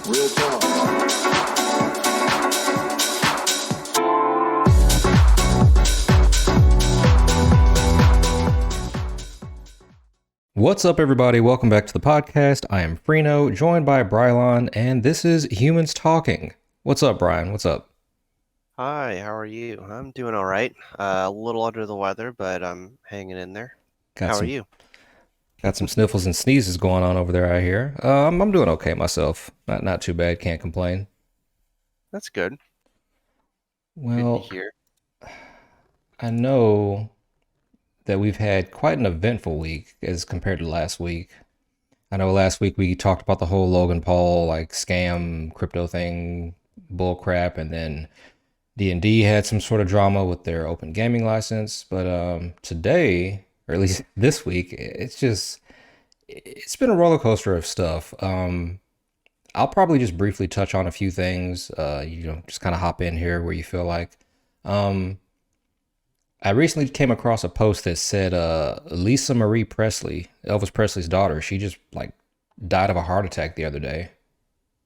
Real talk. What's up, everybody? Welcome back to the podcast. I am FRENO, joined by Roiland, and this is Humans Talking. What's up, Brian? What's up? Hi, how are you? I'm doing all right. A little under the weather, but I'm hanging in there. Got How are some you? got some sniffles and sneezes going on over there, I hear. I'm doing okay myself. Not too bad. Can't complain. That's good. Good to Well, hear. I know that we've had quite an eventful week as compared to last week. I know last week we talked about the whole Logan Paul like scam crypto thing, bull crap, and then D&D had some sort of drama with their open gaming license, but today, or at least this week, it's been a roller coaster of stuff. I'll probably just briefly touch on a few things. Just kind of hop in here where you feel like. Um, I recently came across a post that said Lisa Marie Presley, Elvis Presley's daughter, she just like died of a heart attack the other day.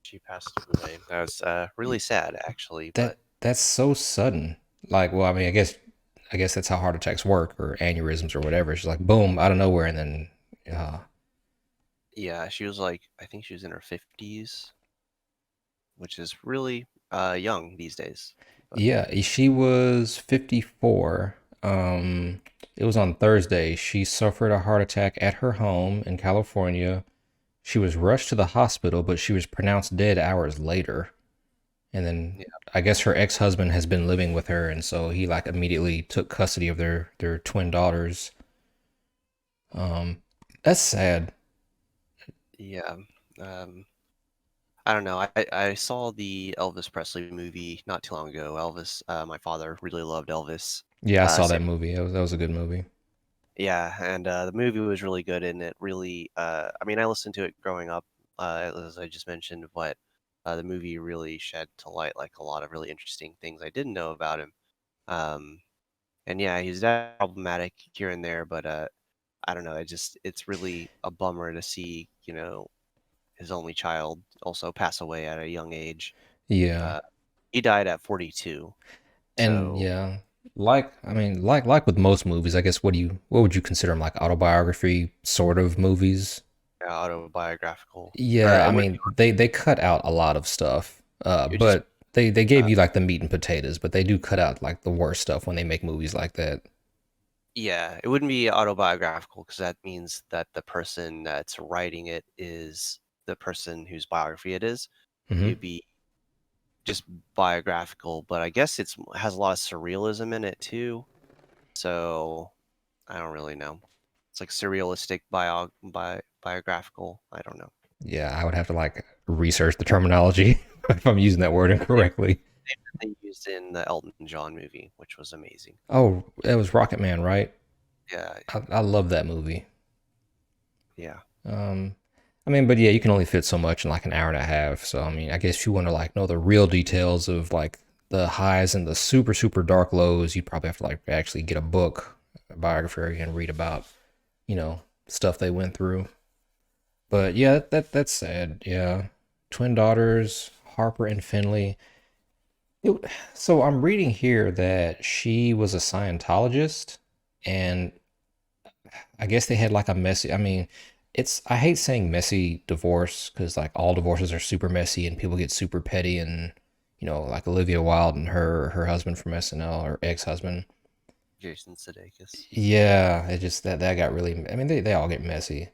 She passed away. That was really sad, actually, That but that's so sudden. Like, well, I mean, I guess that's how heart attacks work, or aneurysms, or whatever. It's just like boom, out of nowhere, and then, uh, yeah, she was like, I think she was in her 50s, which is really young these days. But yeah, she was 54. It was on Thursday. She suffered a heart attack at her home in California. She was rushed to the hospital, but she was pronounced dead hours later. And then yeah, I guess her ex-husband has been living with her, and so he like immediately took custody of their twin daughters. Um, that's sad. yeah. Um, I don't know. I saw the Elvis Presley movie not too long ago. Elvis, my father really loved Elvis. Yeah, I saw Same. that movie. That was a good movie. Yeah, and the movie was really good, and it really, I mean, I listened to it growing up, as I just mentioned, but the movie really shed to light like a lot of really interesting things I didn't know about him. Um, and yeah, he's that problematic here and there, but I don't know. It's really a bummer to see, his only child also pass away at a young age. Yeah. Uh, he died at 42, And so yeah, like I mean, like with most movies, I guess what would you consider them, like autobiography sort of movies? autobiographical, or Yeah, I it would mean, they cut out a lot of stuff. it just. But they gave you like the meat and potatoes, but they do cut out like the worst stuff when they make movies like that. Yeah, it wouldn't be autobiographical because that means that the person that's writing it is the person whose biography it is. Hmm. It'd be just biographical, but I guess it's has a lot of surrealism in it too. So I don't really know. It's like surrealistic biographical. I don't know. Yeah, I would have to like research the terminology if I'm using that word Same incorrectly. thing they used in the Elton John movie, which was amazing. Oh, it was Rocket Man, right? Yeah, I love that movie. yeah, Um, I mean, but yeah, you can only fit so much in like an hour and a half. So I mean, I guess if you want to like know the real details of like the highs and the super dark lows, you'd probably have to like actually get a book, a biography, and read about, stuff they went through. But yeah, that's sad. Yeah, twin daughters, Harper and Finley. So I'm reading here that she was a Scientologist, and I guess they had like a messy. I mean, I hate saying messy divorce because like all divorces are super messy and people get super petty, and like Olivia Wilde and her husband from SNL, or ex-husband. Jason Sudeikis. Yeah, it just that got really. I mean, they all get messy,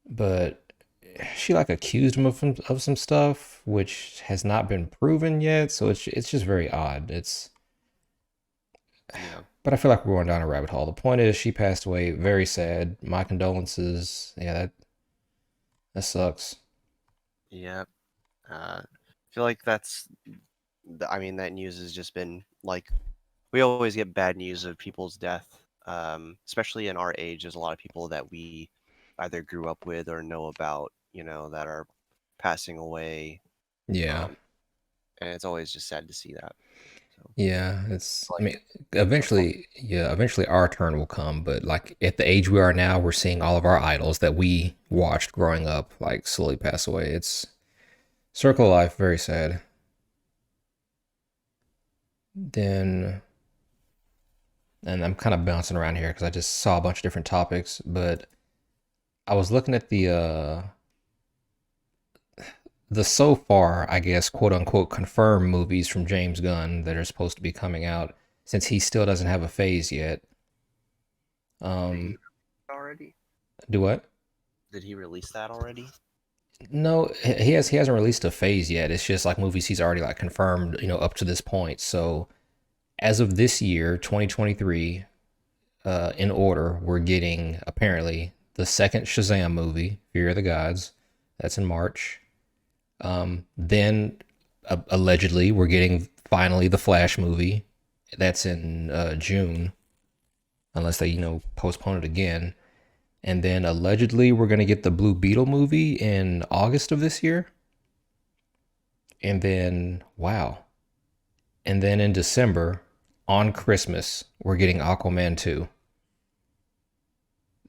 but she like accused him of some stuff which has not been proven yet. So it's just very odd. Yeah. But I feel like we're going down a rabbit hole. The point is, she passed away. Very sad. My condolences. Yeah, that sucks. Yeah. I feel like I mean, that news has just been like we always get bad news of people's death, especially in our age. There's a lot of people that we either grew up with or know about, that are passing away, Yeah. um, and it's always just sad to see that. So, Yeah, I like, mean, unfortunately, eventually our turn will come, but like at the age we are now, we're seeing all of our idols that we watched growing up like slowly pass away. Circle of Life, very sad. Then, and I'm kind of bouncing around here because I just saw a bunch of different topics, but I was looking at the so far, I guess, quote unquote, confirmed movies from James Gunn that are supposed to be coming out since he still doesn't have a phase yet. Did he Um, already? do what? Did he release that already? No, he hasn't released a phase yet. It's just like movies he's already like confirmed, up to this point. So as of this year, 2023, in order, we're getting apparently the second Shazam movie, Fear of the Gods. That's in March. Then allegedly, we're getting finally the Flash movie. That's in June, unless they postpone it again. And then allegedly, we're gonna get the Blue Beetle movie in August of this year. And then wow, and then in December, on Christmas, we're getting Aquaman 2.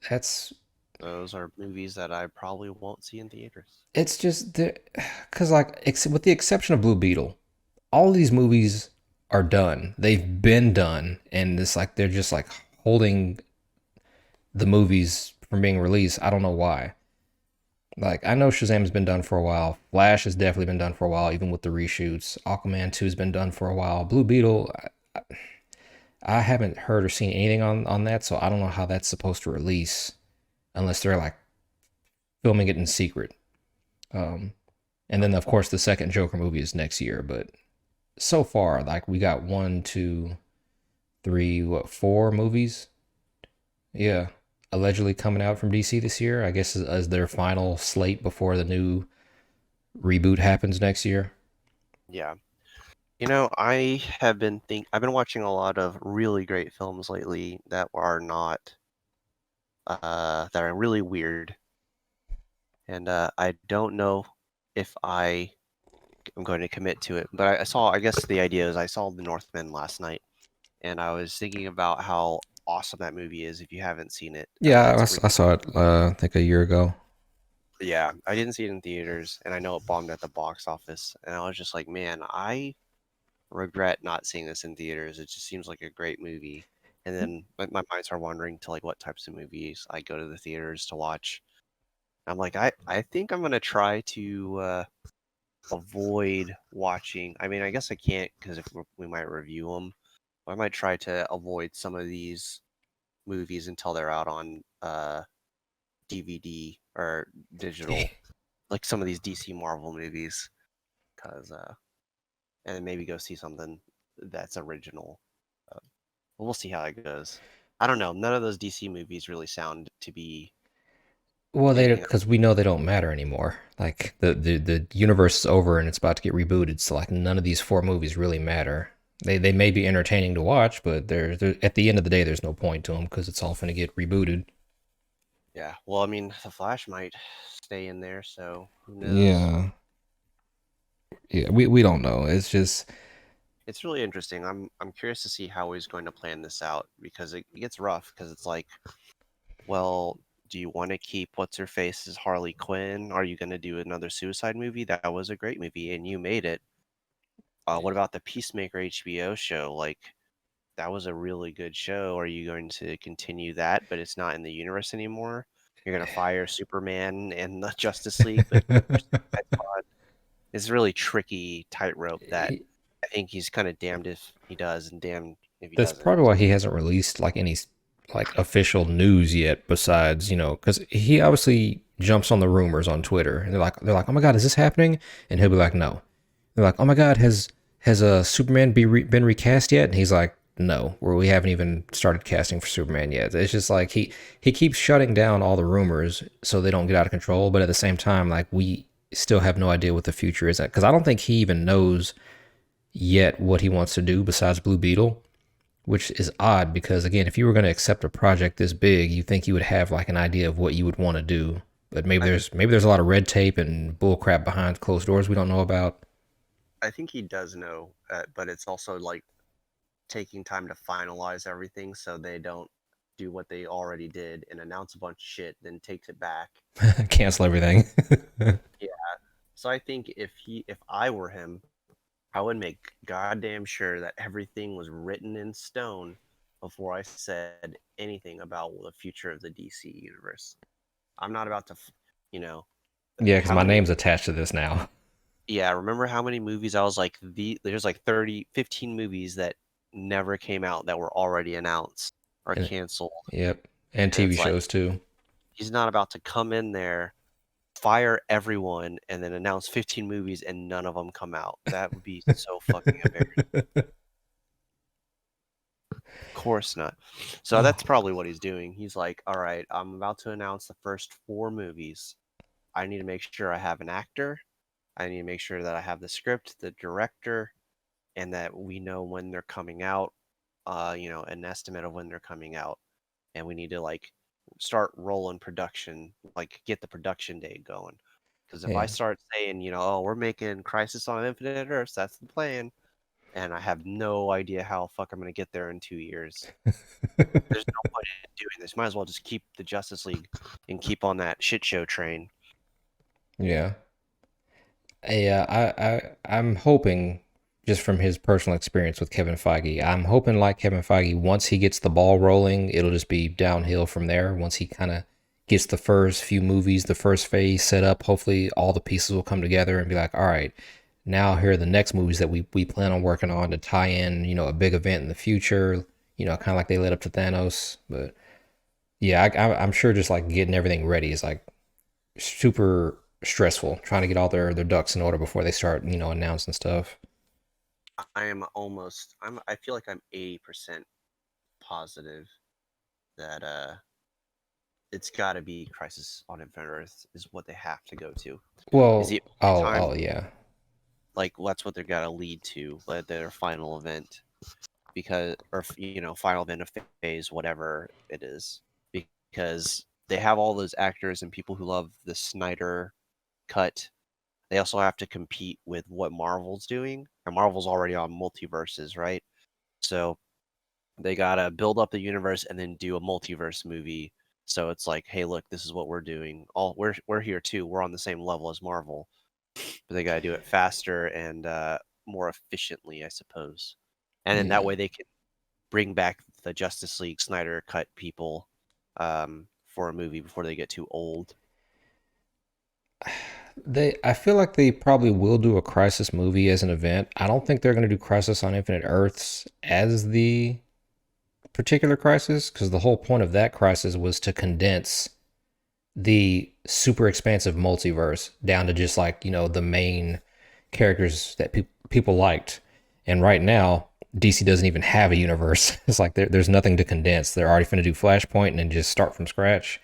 That's Those are movies that I probably won't see in theaters. it's just because like with the exception of Blue Beetle, all these movies are done. They've been done, and it's like they're just like holding the movies from being released. I don't know why. Like I know Shazam's been done for a while. Flash has definitely been done for a while, even with the reshoots. Aquaman 2 has been done for a while. Blue Beetle, I haven't heard or seen anything on that, so I don't know how that's supposed to release unless they're like filming it in secret. Um, and then of course the second Joker movie is next year. But so far, like we got one, two, three, what, four movies? Yeah, allegedly coming out from DC this year. I guess as their final slate before the new reboot happens next year. Yeah. I've been watching a lot of really great films lately that are not that are really weird, and I don't know if I'm going to commit to it. But I guess the idea is I saw The Northman last night, and I was thinking about how awesome that movie is. If you haven't seen it, Yeah, it's I saw it. I think a year ago. yeah, I didn't see it in theaters, and I know it bombed at the box office, and I was just like, man, I regret not seeing this in theaters. It just seems like a great movie. And then my mind started wandering to like what types of movies I go to the theaters to watch. I'm like, I think I'm gonna try to avoid watching. I mean, I guess I can't because if we might review them. I might try to avoid some of these movies until they're out on DVD or digital, like some of these DC Marvel movies, because and then maybe go see something that's original. Uh, we'll see how it goes. I don't know. None of those DC movies really sound to be Well, they anything. because we know they don't matter anymore. Like the universe is over and it's about to get rebooted. So like none of these four movies really matter. They may be entertaining to watch, but they're at the end of the day, there's no point to them because it's all gonna get rebooted. Yeah. Well, I mean, the Flash might stay in there, so who knows? Yeah, yeah. We don't know. It's just It's really interesting. I'm curious to see how he's going to plan this out because it gets rough because it's like, well, do you want to keep what's her face as Harley Quinn? Are you going to do another Suicide movie? That was a great movie and you made it. What about the Peacemaker HBO show? Like that was a really good show. Are you going to continue that, but it's not in the universe anymore? You're going to fire Superman and the Justice League, but keep your Suicide Squad. It's a really tricky tightrope that I think he's kind of damned if he does and damned if he that's doesn't. probably why he hasn't released like any like official news yet. Besides, because he obviously jumps on the rumors on Twitter, and they're like, oh my god, is this happening? And he'll be like, no. They're like, oh my god, has a Superman been recast yet? And he's like, no, where we haven't even started casting for Superman yet. It's just like he keeps shutting down all the rumors so they don't get out of control. But at the same time, like we still have no idea what the future is because I don't think he even knows yet what he wants to do besides Blue Beetle, which is odd because again, if you were going to accept a project this big, you think you would have like an idea of what you would want to do. But I think maybe there's a lot of red tape and bullcrap behind closed doors we don't know about. I think he does know, but it's also like taking time to finalize everything so they don't do what they already did and announce a bunch of shit, then takes it back. Cancel everything. Yeah. So I think if I were him, I would make goddamn sure that everything was written in stone before I said anything about the future of the DC universe. I'm not about to, you know, Yeah, because how my many. name's attached to this now. Yeah, remember how many movies I was like there's like 30, 15 movies that never came out that were already announced or And canceled. yep, and And TV it's like shows too. he's not about to come in there, fire everyone, and then announce 15 movies and none of them come out. That would be so fucking embarrassing. Of course not. So Oh, that's probably what he's doing. He's like, all right, I'm about to announce the first four movies. I need to make sure I have an actor. I need to make sure that I have the script, the director, and that we know when they're coming out, an estimate of when they're coming out. And we need to like start rolling production, like get the production date going. Because if I yeah. start saying, oh, we're making Crisis on Infinite Earths, that's the plan, and I have no idea how the fuck I'm gonna get there in 2 years, there's no point in doing this. Might as well just keep the Justice League and keep on that shit show train. Yeah. Yeah, I'm hoping just from his personal experience with Kevin Feige, I'm hoping like Kevin Feige, once he gets the ball rolling, it'll just be downhill from there. Once he kind of gets the first few movies, the first phase set up, hopefully all the pieces will come together and be like, all right, now here are the next movies that we plan on working on to tie in, a big event in the future, kind of like they led up to Thanos. But yeah, I'm sure just like getting everything ready is like super stressful trying to get all their ducks in order before they start, announcing stuff. I feel like I'm 80% positive that it's got to be Crisis on Infinite Earth is what they have to go to. Is Well, the only time oh yeah. like that's what they're got to lead to, like their final event, because or final event of phase whatever it is, because they have all those actors and people who love the Snyder cut. They also have to compete with what Marvel's doing, and Marvel's already on multiverses, right? So they gotta build up the universe and then do a multiverse movie. So it's like, hey, look, this is what we're doing. All we're here too. We're on the same level as Marvel, but they gotta do it faster and more efficiently, I suppose. And then that Yeah. way they can bring back the Justice League Snyder cut people for a movie before they get too old. I feel like they probably will do a Crisis movie as an event. I don't think they're going to do Crisis on Infinite Earths as the particular Crisis, because the whole point of that Crisis was to condense the super expansive multiverse down to just like, the main characters that people liked. And right now, DC doesn't even have a universe. It's like there's nothing to condense. They're already going to do Flashpoint and then just start from scratch.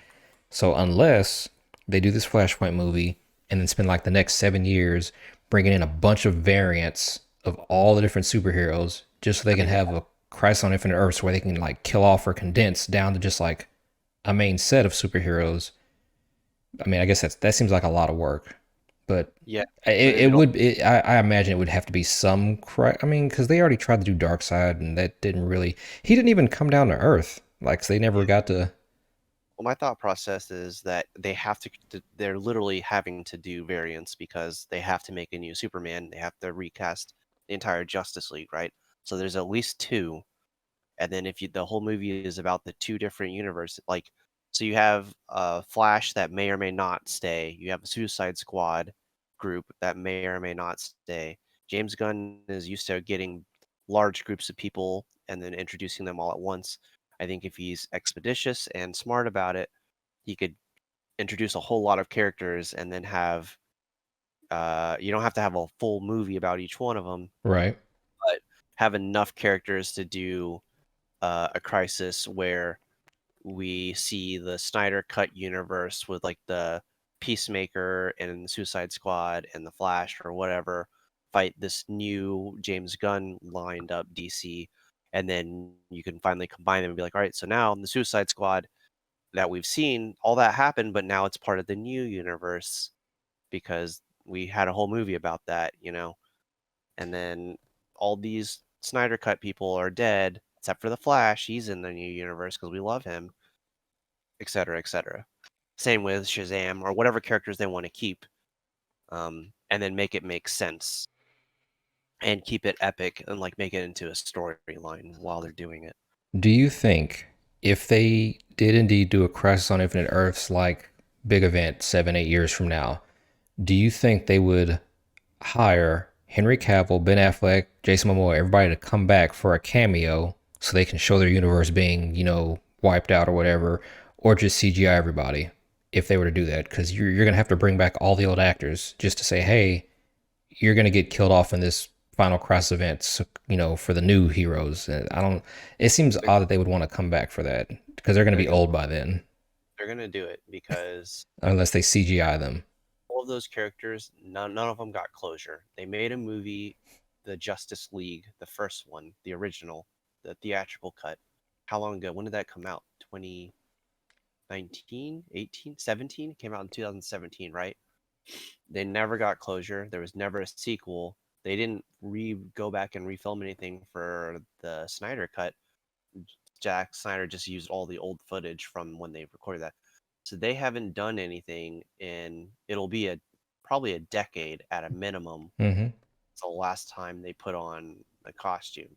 So unless they do this Flashpoint movie and then spend like the next 7 years bringing in a bunch of variants of all the different superheroes, just so they I can mean, have a Crisis on Infinite Earths where they can like kill off or condense down to just like a main set of superheroes. I mean, I guess that seems like a lot of work, but yeah, but it it'd would. I imagine it would have to be some. I mean, because they already tried to do Darkseid, and that didn't really. He didn't even come down to Earth. Like so they never got to. well, my thought process is that they have to, they're literally having to do variants because they have to make a new Superman. They have to recast the entire Justice League, right? So there's at least two. And then if the whole movie is about the two different universes, like, so you have Flash that may or may not stay. You have a Suicide Squad group that may or may not stay. James Gunn is used to getting large groups of people and then introducing them all at once. I think if he's expeditious and smart about it, he could introduce a whole lot of characters and then have you don't have to have a full movie about each one of them, Right. but have enough characters to do a crisis where we see the Snyder Cut universe with like the Peacemaker and the Suicide Squad and the Flash or whatever fight this new James Gunn lined up DC, and then you can finally combine them and be like, all right, so now the Suicide Squad that we've seen, all that happened, but now it's part of the new universe because we had a whole movie about that. And then all these Snyder Cut people are dead, except for the Flash. He's in the new universe because we love him, etc., etc. Same with Shazam or whatever characters they want to keep. and then make it make sense and keep it epic and like make it into a storyline while they're doing it. Do you think if they did indeed do a Crisis on Infinite Earths like big event 7, 8 years from now, do you think they would hire Henry Cavill, Ben Affleck, Jason Momoa, everybody to come back for a cameo so they can show their universe being, wiped out or whatever, or just CGI everybody if they were to do that? Because you're going to have to bring back all the old actors just to say, hey, you're going to get killed off in this final Crisis event, so, for the new heroes. And I don't, it seems They're, odd that they would want to come back for that because they're going to they're be gonna old by then, they're gonna do it because unless they CGI them. all of those characters, none of them got closure. They made a movie, the Justice League, the first one, the original, the theatrical cut. How long ago? When did that come out? 2019, 18, 17? It came out in 2017, right? They never got closure. There was never a sequel. They didn't go back and refilm anything for the Snyder cut. Jack Snyder just used all the old footage from when they recorded that. So they haven't done anything in it'll be a probably a decade at a minimum. Mm-hmm. It's the last time they put on a costume,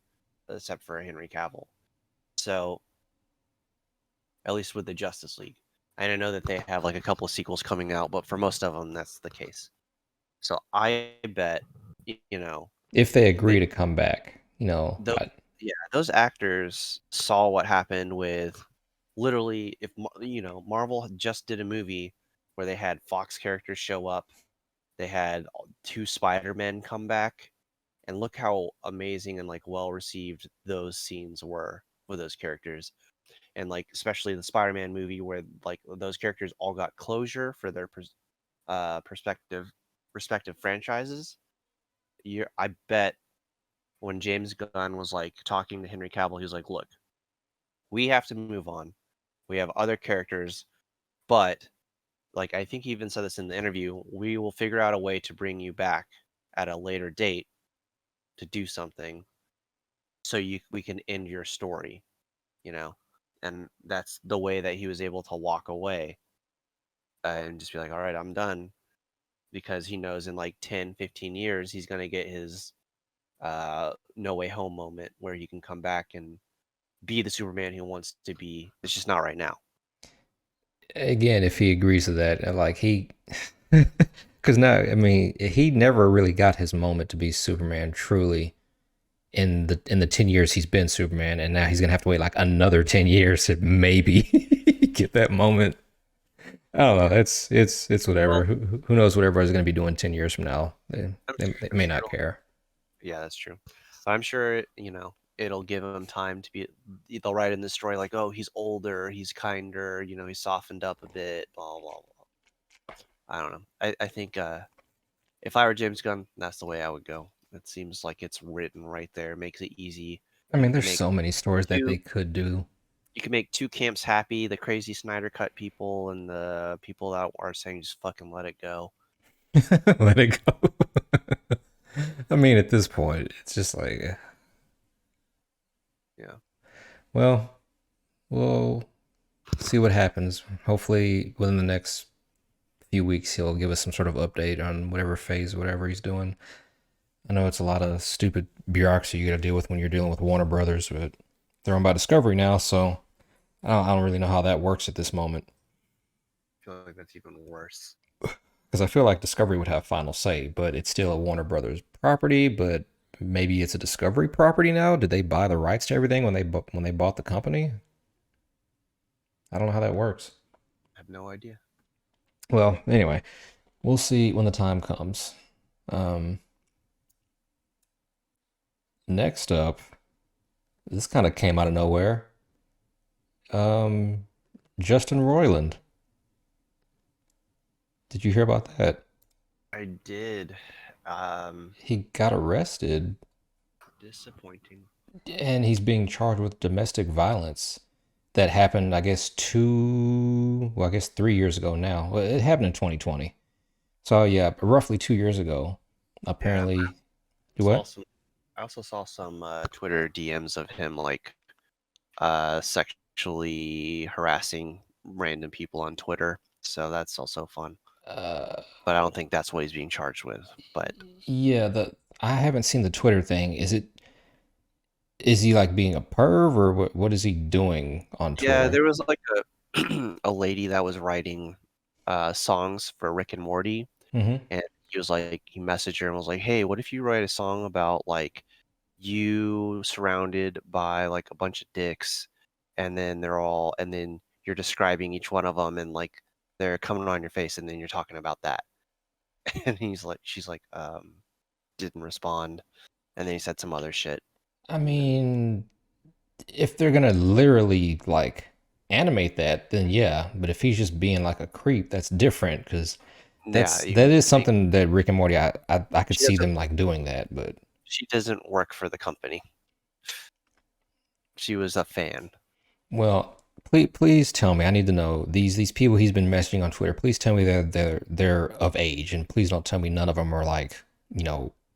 except for Henry Cavill. So at least with the Justice League. And I know that they have like a couple of sequels coming out, but for most of them that's the case. So I bet If they agree they to come back, those yeah, those actors saw what happened with literally if Marvel just did a movie where they had Fox characters show up, they had two Spider-Men come back, and look how amazing and like well received those scenes were with those characters. And like especially the Spider-Man movie where like those characters all got closure for their perspective respective franchises. I bet when James Gunn was like talking to Henry Cavill, he was like, "Look, we have to move on. We have other characters, but like I think he even said this in the interview, we will figure out a way to bring you back at a later date to do something so we can end your story, you know." And that's the way that he was able to walk away and just be like, "All right, I'm done." Because he knows in like 10, 15 years he's going to get his no way home moment where he can come back and be the Superman he wants to be. It's just not right now. again, if he agrees to that, like he, because now, I mean, he never really got his moment to be Superman truly in the 10 years he's been Superman, and now he's gonna have to wait like another 10 years to maybe get that moment. I don't know. Yeah. It's whatever. Well, Who knows what everybody's gonna be doing 10 years from now? They I'm may sure not care. yeah, that's true. I'm sure, it'll give him time to be they'll write in the story like, "Oh, he's older, he's kinder, he's softened up a bit, blah blah blah." I don't know. I think if I were James Gunn, that's the way I would go. It seems like it's written right there, makes it easy. I You mean, can there's make so many stories that two they could do. you can make two camps happy, the crazy Snyder cut people and the people that are saying just fucking let it go. Let it go. I mean, at this point, it's just like, Yeah. well, we'll see what happens. Hopefully, within the next few weeks, he'll give us some sort of update on whatever phase, whatever he's doing. I know it's a lot of stupid bureaucracy you got to deal with when you're dealing with Warner Brothers, but they're owned by Discovery now, so I don't really know how that works at this moment. I feel like that's even worse. Because I feel like Discovery would have final say, but it's still a Warner Brothers property. But maybe it's a Discovery property now. Did they buy the rights to everything when they bought the company? I don't know how that works. I have no idea. Well, anyway, we'll see when the time comes. Um, Next up, this kind of came out of nowhere. Um, Justin Roiland. Did you hear about that? I did. Um, He got arrested Disappointing. and he's being charged with domestic violence that happened, I guess, I guess 3 years ago now. Well, it happened in 2020. So, yeah, roughly 2 years ago. Yeah, Apparently, do saw what? some. I also saw some Twitter DMs of him like sexually harassing random people on Twitter. So that's also fun. Uh, but I don't think that's what he's being charged with. But yeah, the I haven't seen the Twitter thing. Is he like being a perv or what is he doing on yeah, Twitter? there was like a a lady that was writing songs for Rick and Morty, Mm-hmm. and he messaged her and was like, "Hey, what if you write a song about like you surrounded by like a bunch of dicks, and then you're describing each one of them, and like they're coming on your face, and then you're talking about that." And she's like, didn't respond, and then he said some other shit, I and then mean, if they're gonna literally like animate that, then yeah. But if he's just being like a creep, that's different because yeah, that is they, something that Rick and Morty. I could she see doesn't them like doing that, but she doesn't work for the company. She was a fan. well, please tell me. I need to know these people he's been messaging on Twitter. Please tell me that they're of age, and please don't tell me none of them are like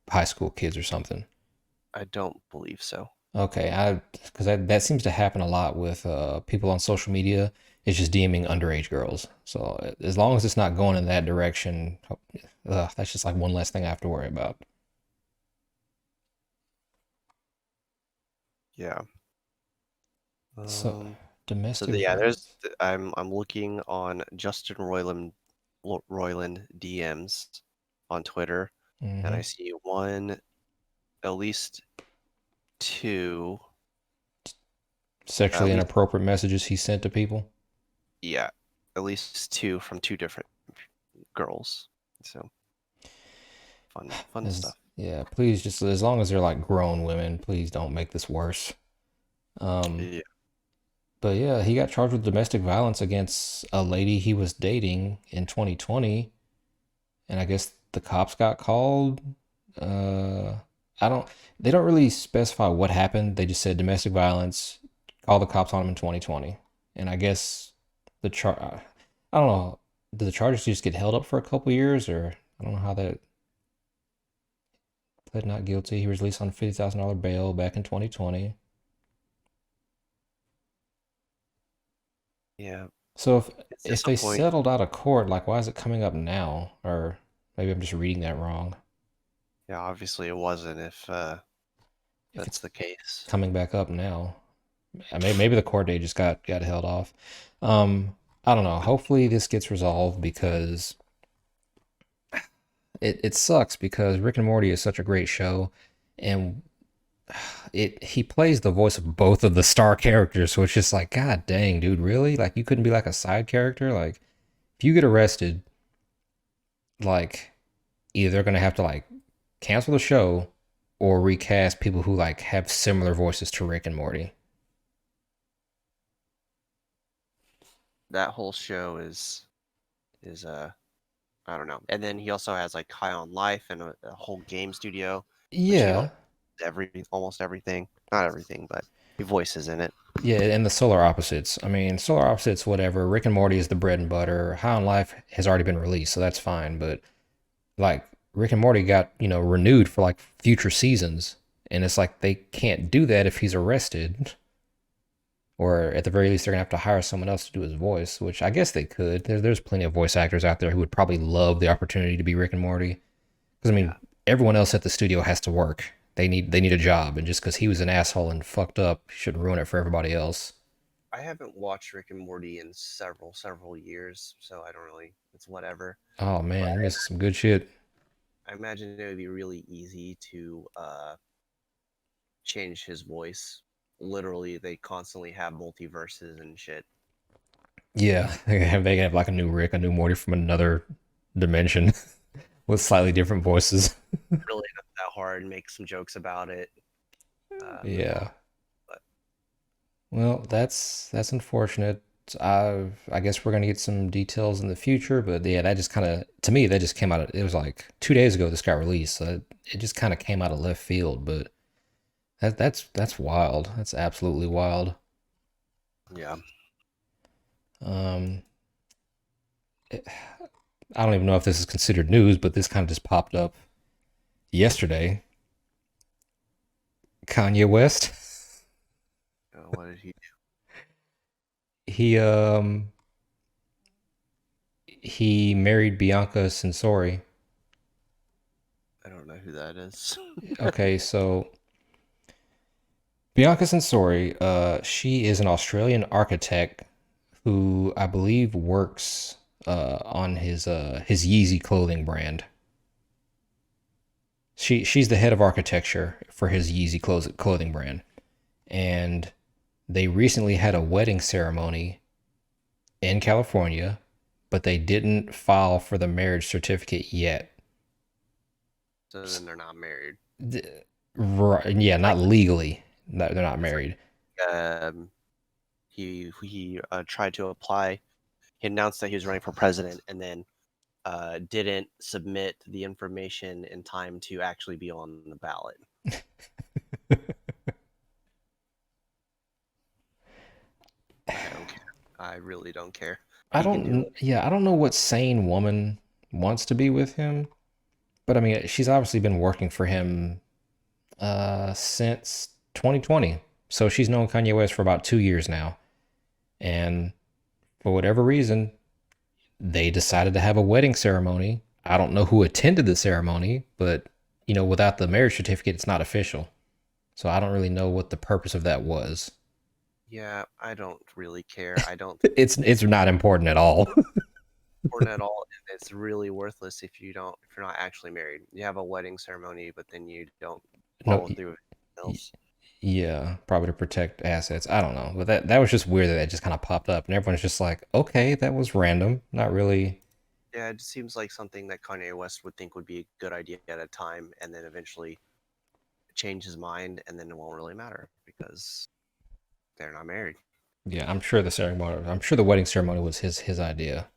high school kids or something. I don't believe so. Okay, I because that seems to happen a lot with people on social media. It's just DMing underage girls. So as long as it's not going in that direction, that's just like one less thing I have to worry about. Yeah. So Um. domestic Yeah, violence. I'm looking on Justin Roiland DMs on Twitter, and I Hmm. see at least two, at Sexually least inappropriate messages he sent to people. yeah, at least two from two different girls. So fun stuff. Yeah, please just as long as they're like grown women, please don't make this worse. Um, Yeah, but yeah, he got charged with domestic violence against a lady he was dating in 2020, and I guess the cops got called. Uh, I don't. They don't really specify what happened. They just said domestic violence. Call the cops on him in 2020, and I guess the char. I don't know. Did the charges just get held up for a couple years, or I don't know how that pled not guilty. He was released on $50,000 bail back in 2020. yeah. So It's if they disappointing. settled out of court, like why is it coming up now? Or maybe I'm just reading that wrong. Yeah, obviously it wasn't if If that's it's the case. coming back up now, maybe the court date just got held off. Um, I don't know. Hopefully this gets resolved because it sucks because Rick and Morty is such a great show, and it he plays the voice of both of the star characters, so it's just like, God dang, dude, really? Like you couldn't be like a side character? Like if you get arrested, like either they're gonna have to like cancel the show or recast people who like have similar voices to Rick and Morty. That whole show is I don't know. And then he also has like High on Life and a whole game studio, which he Yeah. owns almost everything. Not everything, but he voices in it. Yeah, and the Solar Opposites. I mean, Solar Opposites, whatever. Rick and Morty is the bread and butter. High on Life has already been released, so that's fine. But like Rick and Morty got, renewed for like future seasons. And it's like they can't do that if he's arrested. Or at the very least, they're gonna have to hire someone else to do his voice, which I guess they could. There's plenty of voice actors out there who would probably love the opportunity to be Rick and Morty. Because I mean, Yeah. everyone else at the studio has to work. They need a job, and just because he was an asshole and fucked up, he shouldn't ruin it for everybody else. I haven't watched Rick and Morty in several years, so I don't really. It's whatever. Oh But man, you missing some good shit. I imagine it would be really easy to change his voice. Literally, they constantly have multiverses and shit. Yeah, they have like a new Rick, a new Morty from another dimension with slightly different voices. Really not that hard. Make some jokes about it. Move on. Yeah. But Well, that's unfortunate. I guess we're gonna get some details in the future, but yeah, that just kind of to me that just came out. It was like 2 days ago this got released, so it just kind of came out of left field. But that's wild. That's absolutely wild. yeah, Um, I don't even know if this is considered news, but this kind of just popped up yesterday. Kanye West, what did he he He married Bianca Censori. I don't know who that is. Okay, so Bianca Censori, she is an Australian architect who I believe works on his Yeezy clothing brand. She's the head of architecture for his Yeezy clothing brand, and they recently had a wedding ceremony in California, but they didn't file for the marriage certificate yet. So then they're not married. Right, yeah, not Like legally. They're not it's married. like he tried to apply. He announced that he was running for president, and then didn't submit the information in time to actually be on the ballot. I don't care. I really don't care. I He can do don't. it. Yeah, I don't know what sane woman wants to be with him, but I mean, she's obviously been working for him since 2020. So she's known Kanye West for about 2 years now, and for whatever reason, they decided to have a wedding ceremony. I don't know who attended the ceremony, but without the marriage certificate, it's not official. So I don't really know what the purpose of that was. Yeah, I don't really care. I don't think It's not important at all. it's important at all, and it's really worthless if you're not actually married. You have a wedding ceremony, but then you don't No, follow through with anything else. yeah, probably to protect assets. I don't know, but that was just weird that that just kind of popped up, and everyone's just like, okay, that was random. Not really. Yeah, it seems like something that Kanye West would think would be a good idea at a time, and then eventually change his mind, and then it won't really matter because they're not married. Yeah, I'm sure the ceremony. I'm sure the wedding ceremony was his idea.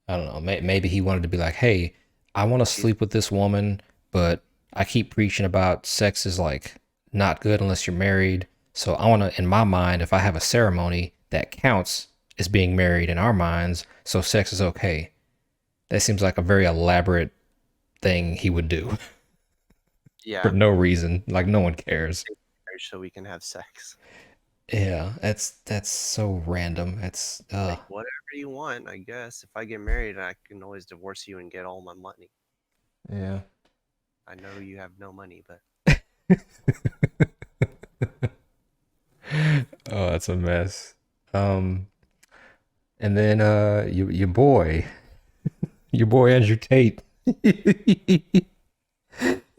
I don't know. Maybe he wanted to be like, hey, I want to He's sleep with this woman, but I keep preaching about sex is like not good unless you're married. So I want to, in my mind, if I have a ceremony that counts as being married in our minds, so sex is okay. That seems like a very elaborate thing he would do for yeah, no reason. Like no one cares. marriage so we can have sex. Yeah, that's so random. That's Like whatever you want, I guess. If I get married, I can always divorce you and get all my money. yeah. I know you have no money, but Oh, that's a mess. Um, and then your boy Andrew Tate.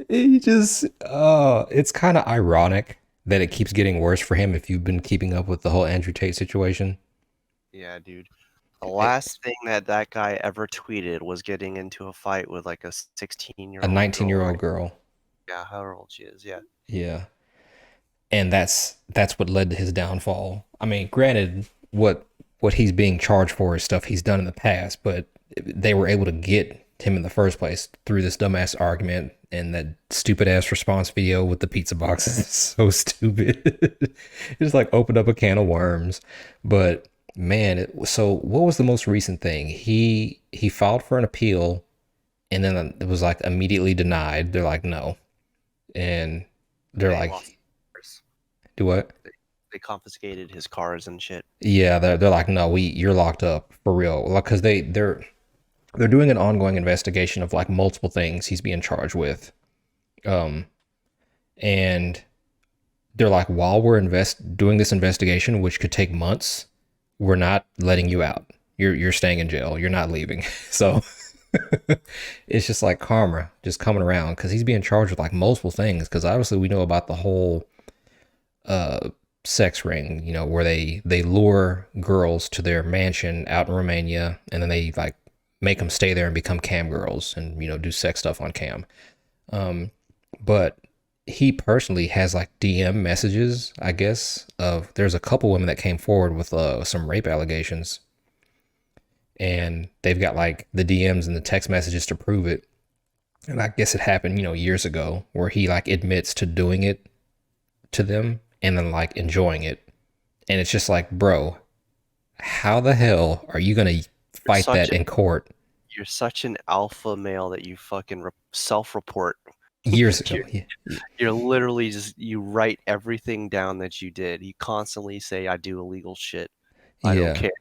He just it's kind of ironic that it keeps getting worse for him if you've been keeping up with the whole Andrew Tate situation. yeah, dude. The It, last thing that that guy ever tweeted was getting into a fight with like a a 16-year-old 19-year girl, old right? girl. Yeah, however old she is. Yeah. Yeah. And that's what led to his downfall. I mean, granted, what he's being charged for is stuff he's done in the past, but they were able to get him in the first place through this dumbass argument and that stupid ass response video with the pizza boxes. It's so stupid. It just like opened up a can of worms. But man, so what was the most recent thing? He filed for an appeal and then it was like immediately denied. They're like, no. And they're They lost like, cars. do what? They, they confiscated his cars and shit. Yeah, they're like, no, you're locked up for real. Like, cause they're doing an ongoing investigation of like multiple things he's being charged with. Um, and they're like, while we're doing this investigation, which could take months, we're not letting you out. You're staying in jail. You're not leaving. So it's just like karma just coming around because he's being charged with like multiple things. Because obviously we know about the whole uh sex ring, where they lure girls to their mansion out in Romania, and then they like make them stay there and become cam girls and do sex stuff on cam. But he personally has like DM messages, I guess, of there's a couple women that came forward with some rape allegations, and they've got like the DMs and the text messages to prove it. And I guess it happened, years ago, where he like admits to doing it to them and then like enjoying it. And it's just like, bro, how the hell are you gonna You're fight that such in court you're such an alpha male that you fucking self-report. years ago? you're, you're literally just you write everything down that you did. You constantly say I do illegal shit. I don't Yeah. care.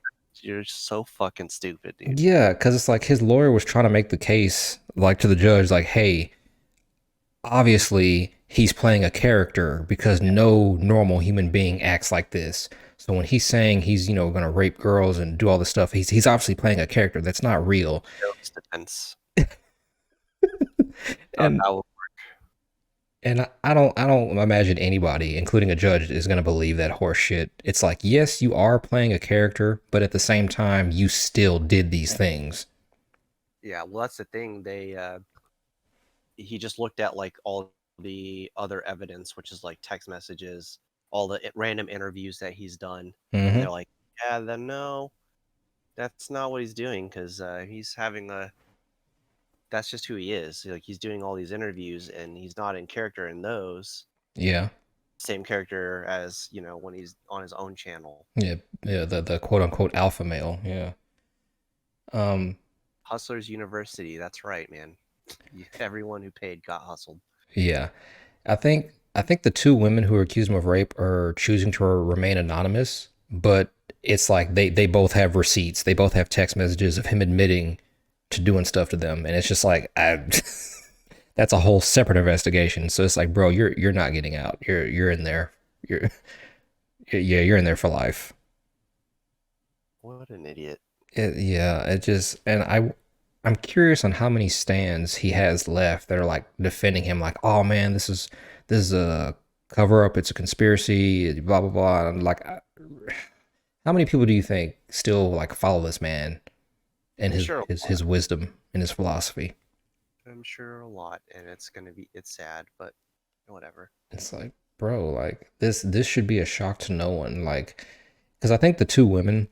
You're so fucking stupid, dude. Yeah, because it's like his lawyer was trying to make the case, like to the judge, like, hey, obviously he's playing a character because no normal human being acts like this. So when he's saying he's, gonna rape girls and do all this stuff, he's obviously playing a character that's not real. Jones defense. Thought And that was I don't imagine anybody, including a judge, is gonna believe that horse shit. It's like, yes, you are playing a character, but at the same time, you still did these things. yeah. Well, that's the thing. He just looked at like all the other evidence, which is like text messages, all the random interviews that he's done, and Mm-hmm. they're like, yeah, then no, that's not what he's doing because he's having a. That's just who he is. Like he's doing all these interviews, and he's not in character in those. Yeah. Same character as when he's on his own channel. Yeah. Yeah. The quote unquote alpha male. Yeah. Um. Hustlers University. That's right, man. Everyone who paid got hustled. Yeah. I think the two women who are accused him of rape are choosing to remain anonymous, but it's like they both have receipts. They both have text messages of him admitting to doing stuff to them, and it's just like that's a whole separate investigation. So it's like, bro, you're not getting out. You're in there. You're yeah, you're in there for life. What an idiot. Yeah, it just and I'm curious on how many stands he has left that are like defending him, like, oh man, this is a cover up, it's a conspiracy, blah blah blah. And like, how many people do you think still like follow this man and I'm his sure his his wisdom and his philosophy? I'm sure a lot, and it's sad, but whatever. It's like, bro, like this should be a shock to no one, like, because I think the two women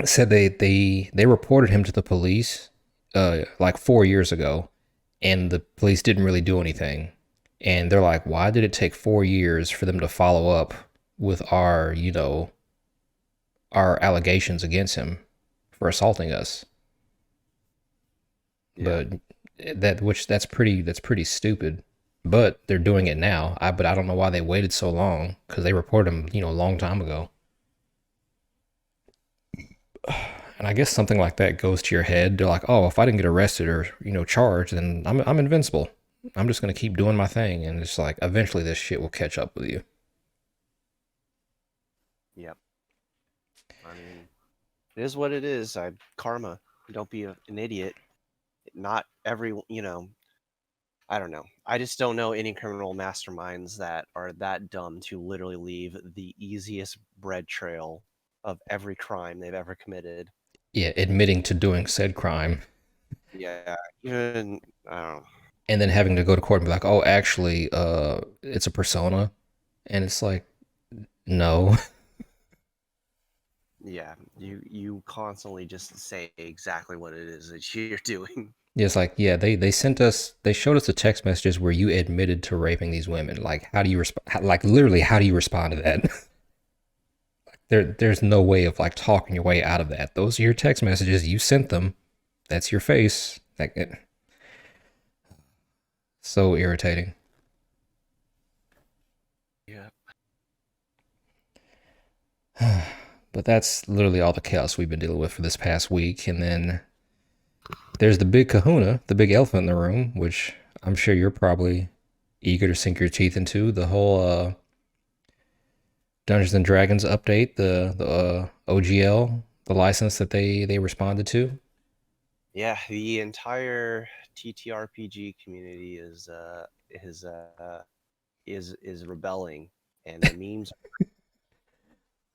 said they reported him to the police like 4 years ago, and the police didn't really do anything. And they're like, why did it take 4 years for them to follow up with our allegations against him for assaulting us? Yeah. But that's pretty stupid. But they're doing it now. But I don't know why they waited so long because they reported him a long time ago. And I guess something like that goes to your head. They're like, oh, if I didn't get arrested or charged, then I'm invincible. I'm just gonna keep doing my thing, and it's like eventually this shit will catch up with you. Yep. I mean, it is what it is. Karma. Don't be an idiot. Not every, I don't know. I just don't know any criminal masterminds that are that dumb to literally leave the easiest bread trail of every crime they've ever committed. Yeah, admitting to doing said crime, Yeah, even I don't know. and then having to go to court and be like, oh, actually, it's a persona, and it's like, no. Yeah, you constantly just say exactly what it is that you're doing. It's like, yeah, they showed us the text messages where you admitted to raping these women. Like, how do you respond? Like, literally, how do you respond to that? There's no way of like talking your way out of that. Those are your text messages. You sent them. That's your face. Like, so irritating. Yeah. But that's literally all the chaos we've been dealing with for this past week. And then there's the big kahuna, the big elephant in the room, which I'm sure you're probably eager to sink your teeth into. The whole Dungeons and Dragons update, the OGL, the license that they responded to. Yeah, the entire TTRPG community is rebelling, and the memes.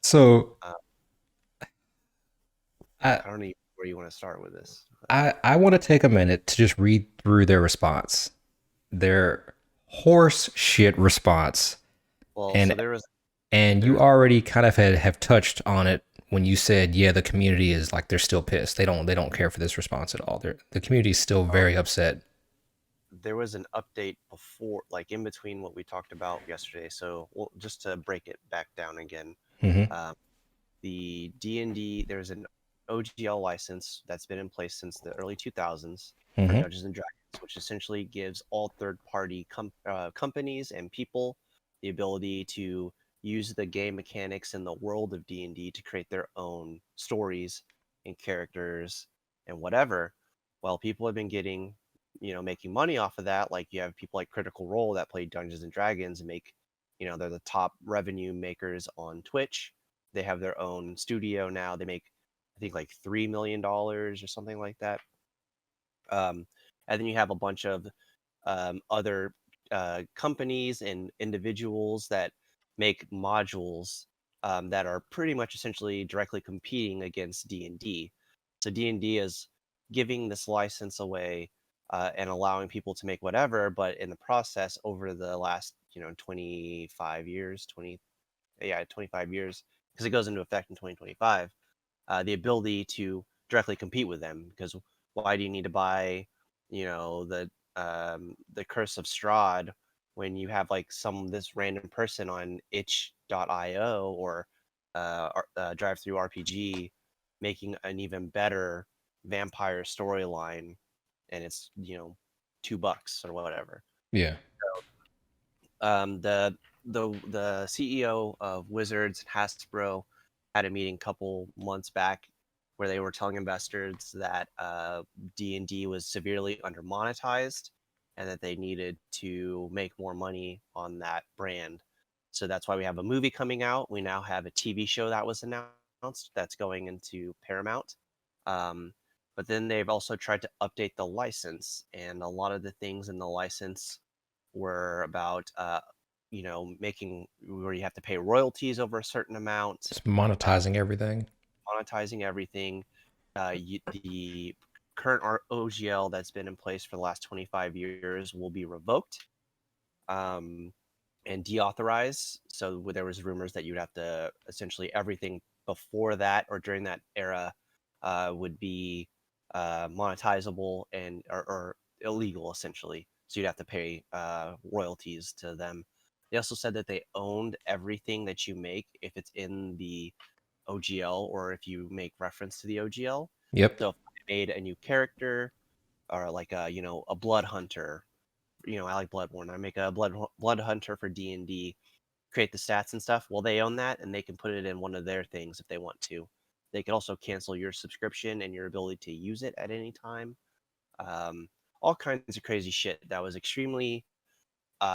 So Uh, I I don't know where you want to start with this. I want to take a minute to just read through their response, their horse shit response, Well, so and there was you there's already kind of have touched on it when you said, yeah, the community is like they're still pissed. They don't care for this response at all. The community is still oh, very upset. there was an update before, like in between what we talked about yesterday. So, well, just to break it back down again, Mm-hmm. um, the D&D, there's an OGL license that's been in place since the early 2000s for Mm-hmm. Dungeons and Dragons, which essentially gives all third-party companies and people the ability to use the game mechanics in the world of D&D to create their own stories and characters and whatever. Well, people have been getting, making money off of that. Like you have people like Critical Role that play Dungeons and Dragons and make, they're the top revenue makers on Twitch. They have their own studio now. They make, I think, like $3 million or something like that. And then you have a bunch of other companies and individuals that make modules that are pretty much essentially directly competing against D&D. So D&D is giving this license away and allowing people to make whatever, but in the process, over the last 25 years, 25 years, because it goes into effect in 2025, the ability to directly compete with them. Because why do you need to buy, the Curse of Strahd when you have like this random person on itch.io or Drive Through RPG making an even better vampire storyline, and it's $2 or whatever. Yeah. The CEO of Wizards and Hasbro had a meeting a couple months back where they were telling investors that D&D was severely undermonetized and that they needed to make more money on that brand. So that's why we have a movie coming out. We now have a TV show that was announced that's going into Paramount. Um, but then they've also tried to update the license, and a lot of the things in the license were about making where you have to pay royalties over a certain amount, It's uh, monetizing everything. monetizing everything. The current OGL that's been in place for the last 25 years will be revoked um, and deauthorized. So there was rumors that you'd have to essentially everything before that or during that era would be monetizable and or illegal essentially. So you'd have to pay royalties to them. They also said that they owned everything that you make if it's in the OGL or if you make reference to the OGL. Yep. So if I made a new character or like a blood hunter, I like Bloodborne. I make a blood hunter for D&D, create the stats and stuff. Well, they own that and they can put it in one of their things if they want to. They can also cancel your subscription and your ability to use it at any time. Um, all kinds of crazy shit that was extremely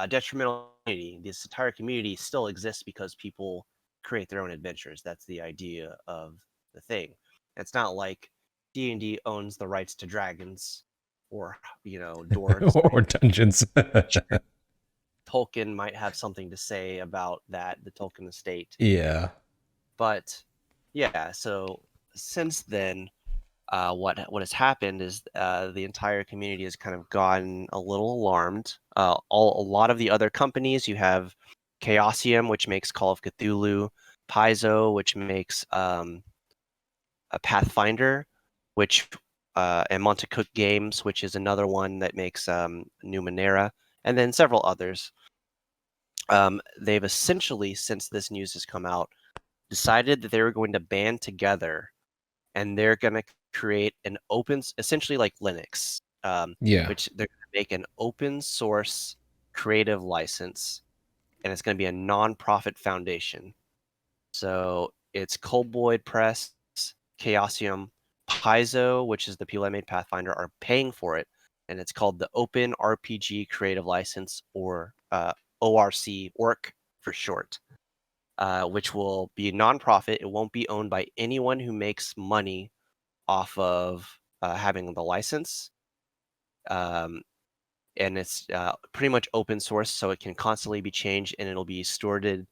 detrimental to the community. This entire community still exists because people create their own adventures. That's the idea of the thing. It's not like D&D owns the rights to dragons or dwarves. Or dungeons. Sure, Tolkien might have something to say about that, the Tolkien estate. Yeah. But yeah, so since then, what has happened is the entire community has kind of gotten a little alarmed. A lot of the other companies, you have Chaosium, which makes Call of Cthulhu, Paizo, which makes a Pathfinder, which and Montecook Games, which is another one that makes Numenera, and then several others. They've essentially, since this news has come out, decided that they were going to band together and they're going to create an open, essentially like Linux, Yeah. which they're going to make an open source creative license, and it's going to be a non-profit foundation. So it's Colboid Press, Chaosium, Paizo, which is the people that made Pathfinder, are paying for it, and it's called the Open RPG Creative License, or ORC for short, which will be nonprofit. It won't be owned by anyone who makes money off of having the license. Um, and it's pretty much open source, so it can constantly be changed, and it'll be stewarded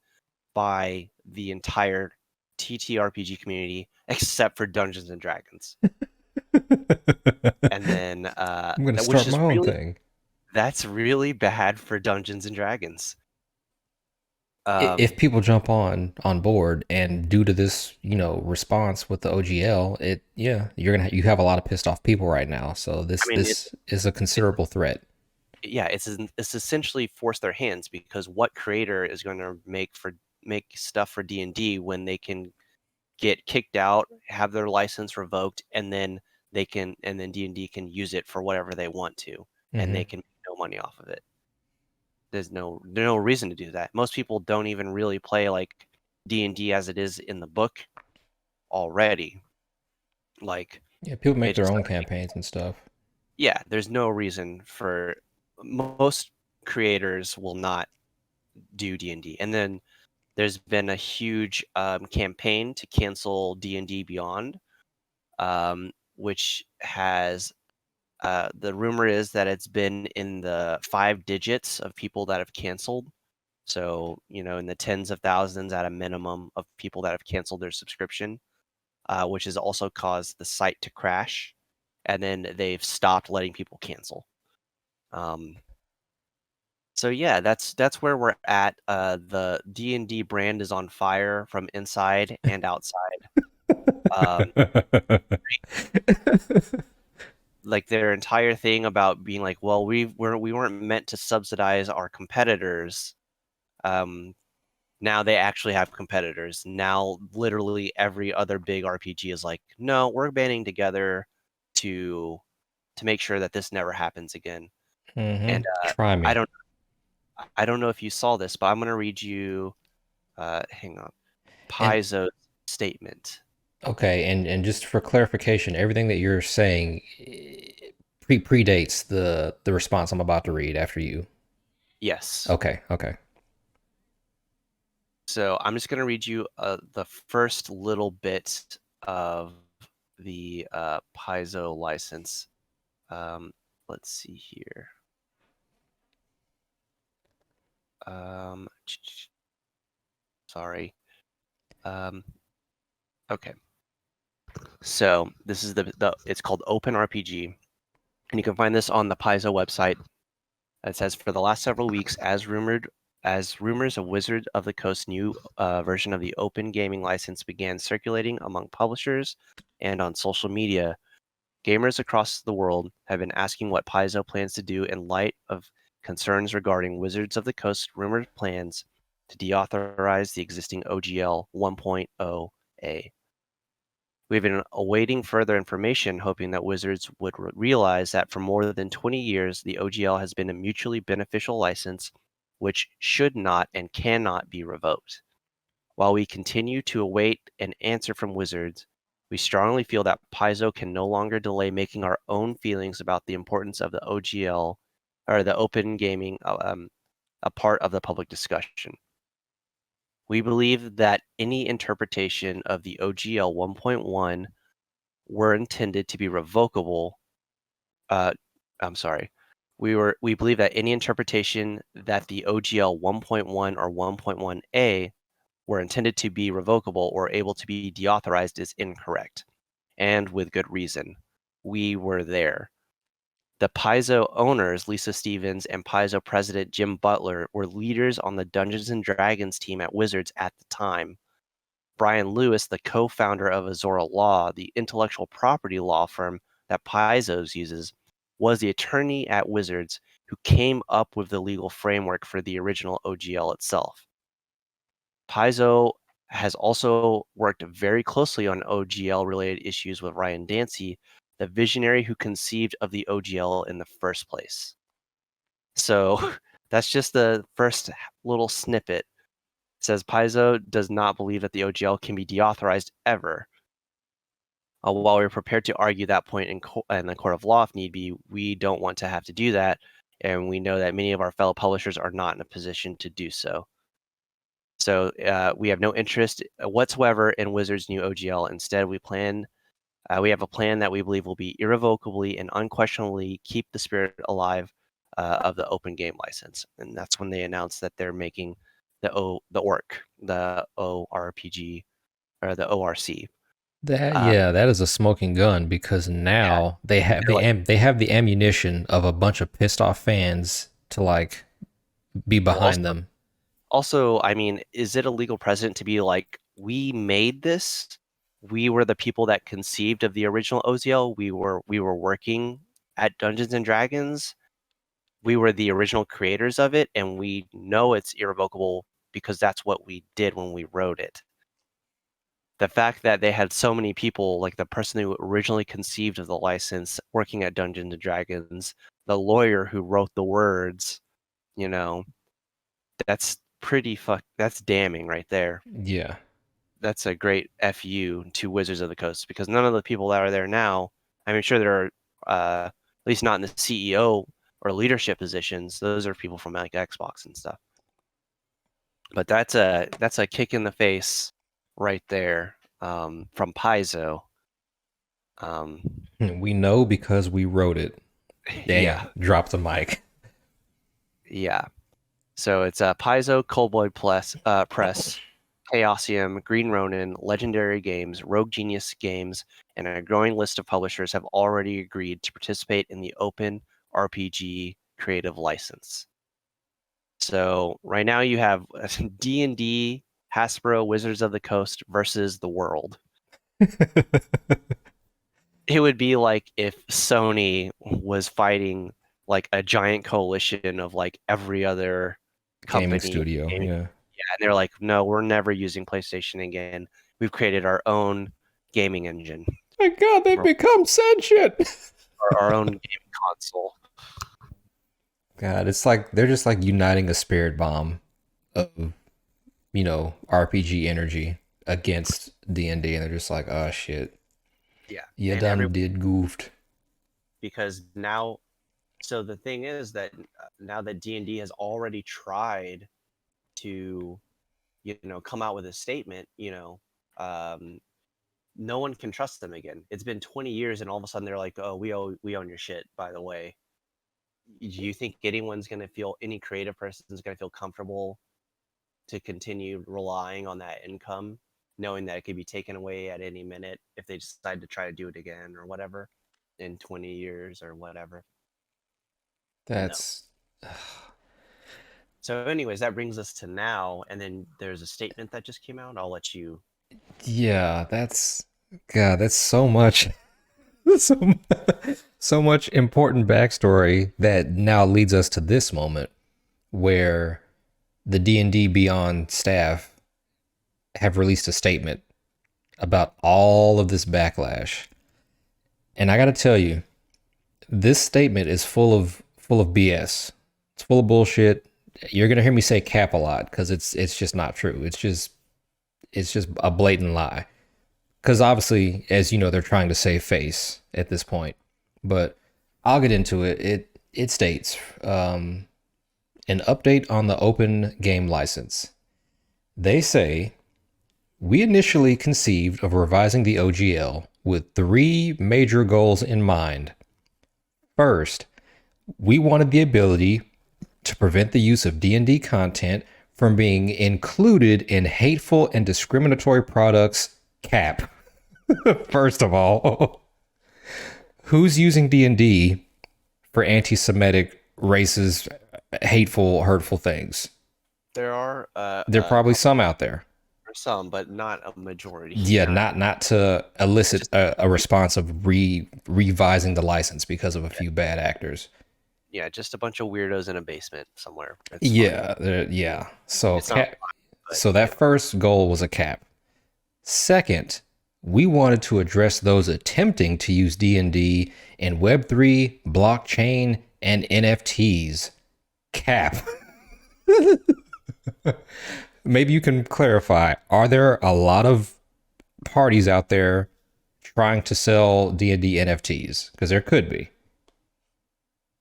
by the entire TTRPG community except for Dungeons and Dragons. And then I'm gonna which start my is own really thing. that's really bad for Dungeons and Dragons. Um, If people jump on board and due to this, response with the OGL, you have a lot of pissed off people right now. So I mean, this is a it's considerable threat. yeah, it's essentially forced their hands, because what creator is going to make stuff for D&D when they can get kicked out, have their license revoked, and then D&D can use it for whatever they want to, and they Hmm. can make no money off of it. There's no reason to do that. Most people don't even really play like D&D as it is in the book already. Like Yeah, people make it their just own doesn't make campaigns and stuff. yeah, there's no reason for most creators will not do D&D. And then there's been a huge campaign to cancel D&D Beyond, which has the rumor is that it's been in the 5 digits of people that have canceled. So, in the tens of thousands at a minimum of people that have canceled their subscription, which has also caused the site to crash. And then they've stopped letting people cancel. Um, so yeah, that's where we're at. The D&D brand is on fire from inside and outside. Um, like their entire thing about being like, well, we weren't meant to subsidize our competitors. Um, Now they actually have competitors. Now literally every other big RPG is like, no, we're banding together to make sure that this never happens again. And Try I me. don't I don't know if you saw this, but I'm gonna read you hang on. And Paizo's statement. okay, and just for clarification, everything that you're saying predates the response I'm about to read after you. Yes. Okay, okay. So I'm just gonna read you the first little bit of the Paizo license. Um, let's see here. Um, sorry. Okay. So this is the it's called Open RPG, and you can find this on the Paizo website. It says for the last several weeks, as rumors of Wizard of the Coast's new version of the Open Gaming license began circulating among publishers and on social media, gamers across the world have been asking what Paizo plans to do in light of concerns regarding Wizards of the Coast's rumored plans to deauthorize the existing OGL 1.0A. We've been awaiting further information, hoping that Wizards would realize that for more than 20 years, the OGL has been a mutually beneficial license which should not and cannot be revoked. While we continue to await an answer from Wizards, we strongly feel that Paizo can no longer delay making our own feelings about the importance of the OGL or the open gaming a part of the public discussion. We believe that any interpretation of the OGL 1.1 were intended to be revocable. Uh, I'm sorry. We believe that any interpretation that the OGL 1.1 or 1.1A were intended to be revocable or able to be deauthorized is incorrect, and with good reason. We were there. The Paizo owners, Lisa Stevens, and Paizo president Jim Butler, were leaders on the Dungeons and Dragons team at Wizards at the time. Brian Lewis, the co-founder of Azora Law, the intellectual property law firm that Paizo's uses, was the attorney at Wizards who came up with the legal framework for the original OGL itself. Paizo has also worked very closely on OGL-related issues with Ryan Dancy, the visionary who conceived of the OGL in the first place. So that's just the first little snippet. It says Paizo does not believe that the OGL can be deauthorized ever. While we're prepared to argue that point in the court of law if need be, we don't want to have to do that, and we know that many of our fellow publishers are not in a position to do so. So we have no interest whatsoever in Wizards' new OGL. Instead, we have a plan that we believe will be irrevocably and unquestionably keep the spirit alive of the open game license. And that's when they announced that they're making the ORPG, or the ORC. That Uh, yeah, that is a smoking gun because yeah, now they have they're like, they have the ammunition of a bunch of pissed off fans to like be well, behind them. I mean, is it a legal precedent to be like, we made this? We were the people that conceived of the original OZL. We were working at Dungeons and Dragons. We were the original creators of it, and we know it's irrevocable because that's what we did when we wrote it. The fact that they had so many people, like the person who originally conceived of the license working at Dungeons and Dragons, the lawyer who wrote the words, you know, that's that's damning right there. Yeah. That's a great FU to Wizards of the Coast, because none of the people that are there now, I mean, sure, there are, at least not in the CEO or leadership positions. Those are people from like Xbox and stuff. But that's a kick in the face right there, from Paizo. Um, We know because we wrote it. yeah, Damn, drop the mic. yeah. So it's Paizo, Coldboy Press, Chaosium, Green Ronin, Legendary Games, Rogue Genius Games, and a growing list of publishers have already agreed to participate in the Open RPG Creative License. So right now you have D&D, Hasbro, Wizards of the Coast versus the world. It would be like if Sony was fighting like a giant coalition of like every other Gaming company. studio. Yeah, Yeah. and they're like, no, we're never using PlayStation again. We've created our own gaming engine, My God, they've or become sentient. our own gaming console. God, it's like they're just like uniting a spirit bomb of RPG energy against D&D, and they're just like, oh shit, Yeah, you and every done did goofed. because now, so the thing is that now that D&D has already tried to, come out with a statement, um, no one can trust them again. It's been 20 years, and all of a sudden they're like, "Oh, we own your shit." By the way, do you think any creative person is gonna feel comfortable to continue relying on that income, knowing that it could be taken away at any minute if they decide to try to do it again or whatever in 20 years or whatever? No. That's So, anyways, that brings us to now, and then there's a statement that just came out. I'll let you. yeah, that's God, that's so much, so so much important backstory that now leads us to this moment where the D&D Beyond staff have released a statement about all of this backlash. And I got to tell you, this statement is full of BS. It's full of bullshit. You're gonna hear me say cap a lot because it's just not true. It's just a blatant lie. Because obviously, as you know, they're trying to save face at this point. But I'll get into it. It states an update on the open game license. They say we initially conceived of revising the OGL with three major goals in mind. First, we wanted the ability to prevent the use of D&D content from being included in hateful and discriminatory products. Cap. First of all, who's using D&D for anti-Semitic, racist, hateful, hurtful things? There are There are probably some out there. some, but not a majority. Yeah, Not not to elicit just a response of revising the license because of a few bad actors. yeah, just a bunch of weirdos in a basement somewhere. It's fine. Yeah, yeah. So It's not cap. fine, but So that first goal was a cap. Second, we wanted to address those attempting to use D&D in Web3, blockchain, and NFTs. Cap. Maybe you can clarify. Are there a lot of parties out there trying to sell D&D NFTs? Because there could be.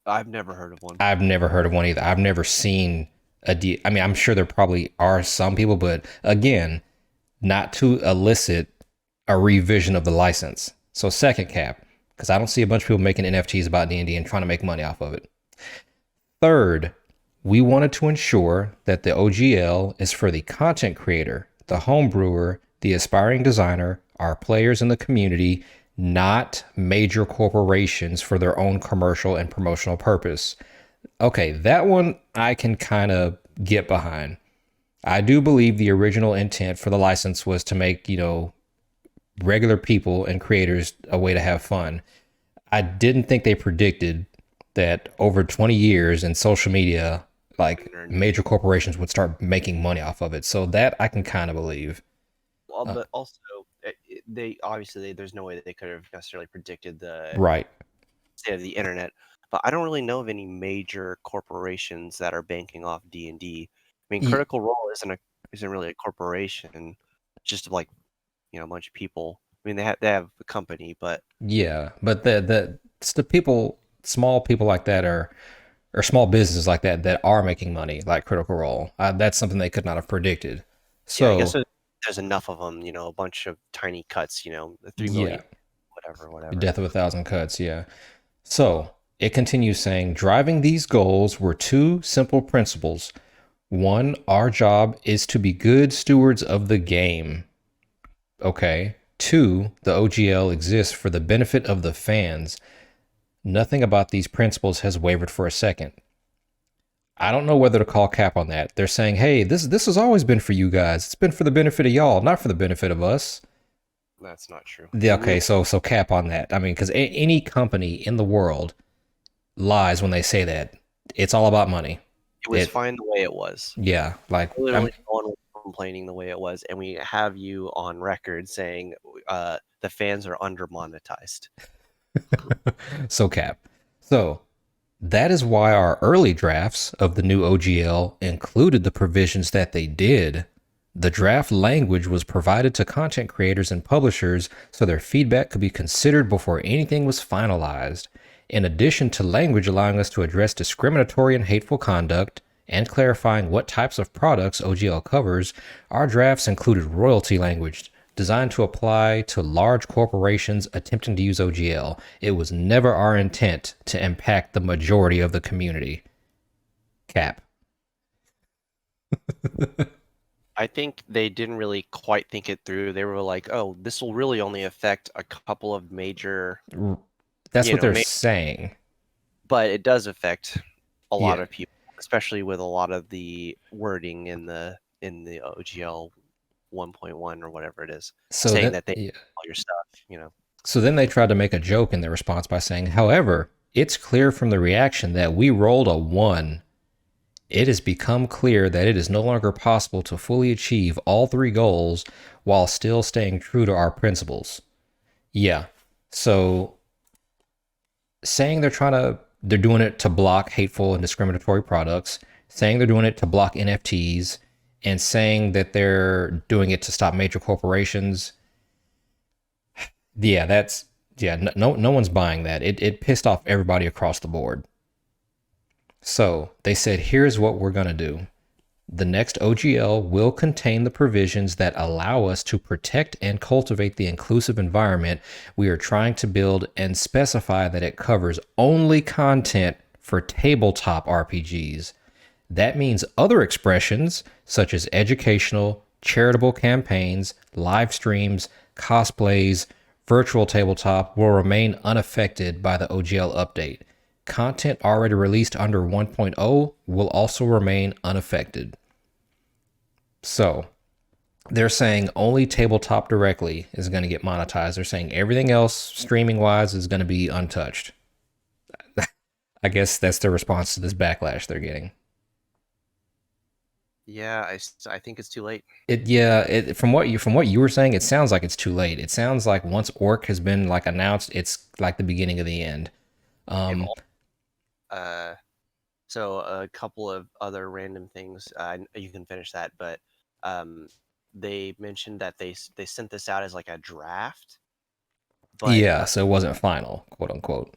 I've never heard of one. I've never heard of one either. I've never seen I mean, I'm sure there probably are some people, but again, not to elicit a revision of the license. So second cap, because I don't see a bunch of people making NFTs about D&D and trying to make money off of it. Third, we wanted to ensure that the OGL is for the content creator, the home brewer, the aspiring designer, our players in the community, not major corporations for their own commercial and promotional purpose. Okay, that one I can kind of get behind. I do believe the original intent for the license was to make, regular people and creators a way to have fun. I didn't think they predicted that over 20 years in social media, like major corporations would start making money off of it. So that I can kind of believe. Well, but also they obviously there's no way that they could have necessarily predicted the Right. state of the internet. But I don't really know of any major corporations that are banking off D&D. mean, Y- Critical Role isn't really a corporation, just like a bunch of people. I mean, they have a company, but yeah, but the it's the people, small people like that are, or small businesses like that that are making money, like Critical Role. That's something they could not have predicted. yeah, I guess So there's enough of them. A bunch of tiny cuts. 3 million, yeah, whatever, the whatever. death of a thousand cuts. Yeah. So it continues saying, driving these goals were two simple principles. One, our job is to be good stewards of the game. Okay. Two, the OGL exists for the benefit of the fans. Nothing about these principles has wavered for a second. I don't know whether to call cap on that. They're saying, hey, this has always been for you guys. It's been for the benefit of y'all, not for the benefit of us. That's not true. Okay, so cap on that. I mean, because any company in the world lies when they say that. It's all about money. It was It fine the way it was. Yeah, like Literally, no one was complaining the way it was, and we have you on record saying the fans are under monetized. so cap. So that is why our early drafts of the new OGL included the provisions that they did. The draft language was provided to content creators and publishers so their feedback could be considered before anything was finalized. In addition to language allowing us to address discriminatory and hateful conduct and clarifying what types of products OGL covers, our drafts included royalty language designed to apply to large corporations attempting to use OGL. It was never our intent to impact the majority of the community. Cap. I think they didn't really quite think it through. They were like, "Oh, this will really only affect a couple of major, That's you what know, they're ma-, saying. but it does affect a lot Yeah. of people, especially with a lot of the wording in the OGL 1.1 or whatever it is, So saying that that they yeah. all your stuff. So then they tried to make a joke in their response by saying, "However, it's clear from the reaction that we rolled a 1. It has become clear that it is no longer possible to fully achieve all three goals while still staying true to our principles." Yeah. So saying they're doing it to block hateful and discriminatory products, saying they're doing it to block NFTs, and saying that they're doing it to stop major corporations. Yeah, that's yeah, no one's buying that. It pissed off everybody across the board. So they said, here's what we're gonna do. The next OGL will contain the provisions that allow us to protect and cultivate the inclusive environment we are trying to build and specify that it covers only content for tabletop RPGs. That means other expressions such as educational, charitable campaigns, live streams, cosplays, virtual tabletop will remain unaffected by the OGL update. Content already released under 1.0 will also remain unaffected. So they're saying only tabletop directly is going to get monetized. They're saying everything else streaming wise is going to be untouched. I guess that's their response to this backlash they're getting. Yeah, I think it's too late. From what you were saying, it sounds like it's too late. It sounds like once Orc has been like announced, it's like the beginning of the end. They've Um, all, uh, so a couple of other random things. You can finish that, but um, they mentioned that they sent this out as like a draft, but yeah, so it wasn't final, quote unquote.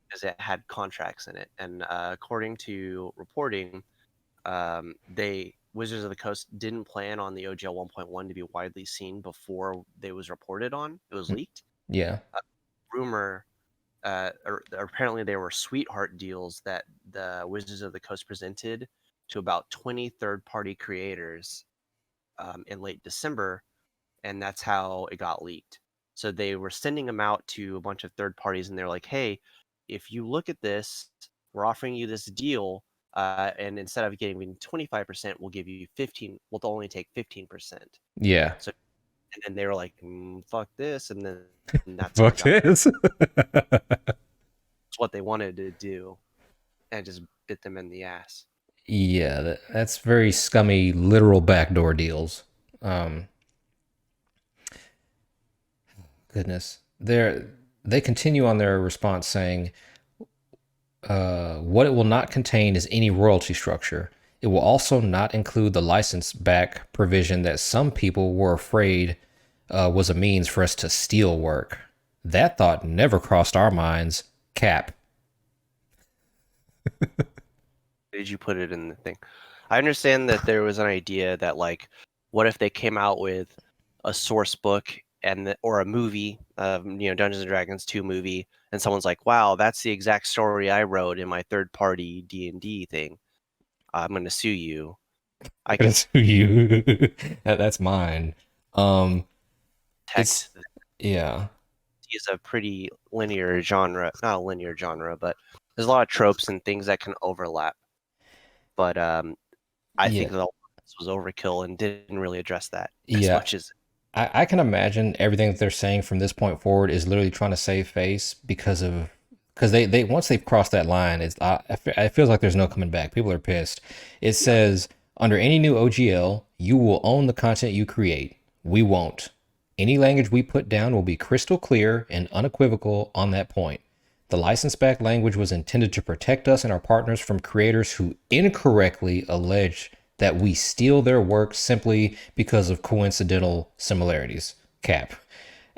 because it had contracts in it, and according to reporting, they Wizards of the Coast didn't plan on the OGL 1.1 to be widely seen before they was reported on. It was leaked. Yeah, Rumor, or apparently there were sweetheart deals that the Wizards of the Coast presented to about 20 third-party creators in late December, and that's how it got leaked. So they were sending them out to a bunch of third parties, and they're like, "Hey, if you look at this, we're offering you this deal, and instead of giving 25%, we'll give you 15. We'll only take 15%." yeah. So, and then they were like, "Fuck this," and then that's how it Fuck got. this. It's what they wanted to do, and it just bit them in the ass. Yeah, that's very scummy, literal backdoor deals. Um, Goodness, they continue on their response saying, what it will not contain is any royalty structure. It will also not include the license back provision that some people were afraid was a means for us to steal work. That thought never crossed our minds. Cap. Did you put it in the thing? I understand that there was an idea that like, what if they came out with a source book or a movie, Dungeons and Dragons 2 movie, and someone's like, "Wow, that's the exact story I wrote in my third-party D&D thing. I'm going to sue you." I could That's who you. That's mine. Um, it's protect. yeah, Is a pretty linear genre, not a linear genre, but there's a lot of tropes and things that can overlap. But I yeah, think that this was overkill and didn't really address that as yeah. much as I can imagine everything that they're saying from this point forward is literally trying to save face because they once they've crossed that line, it feels like there's no coming back. People are pissed. It yeah, says under any new OGL, you will own the content you create. We won't. Any language we put down will be crystal clear and unequivocal on that point. The license back language was intended to protect us and our partners from creators who incorrectly allege that we steal their work simply because of coincidental similarities. Cap.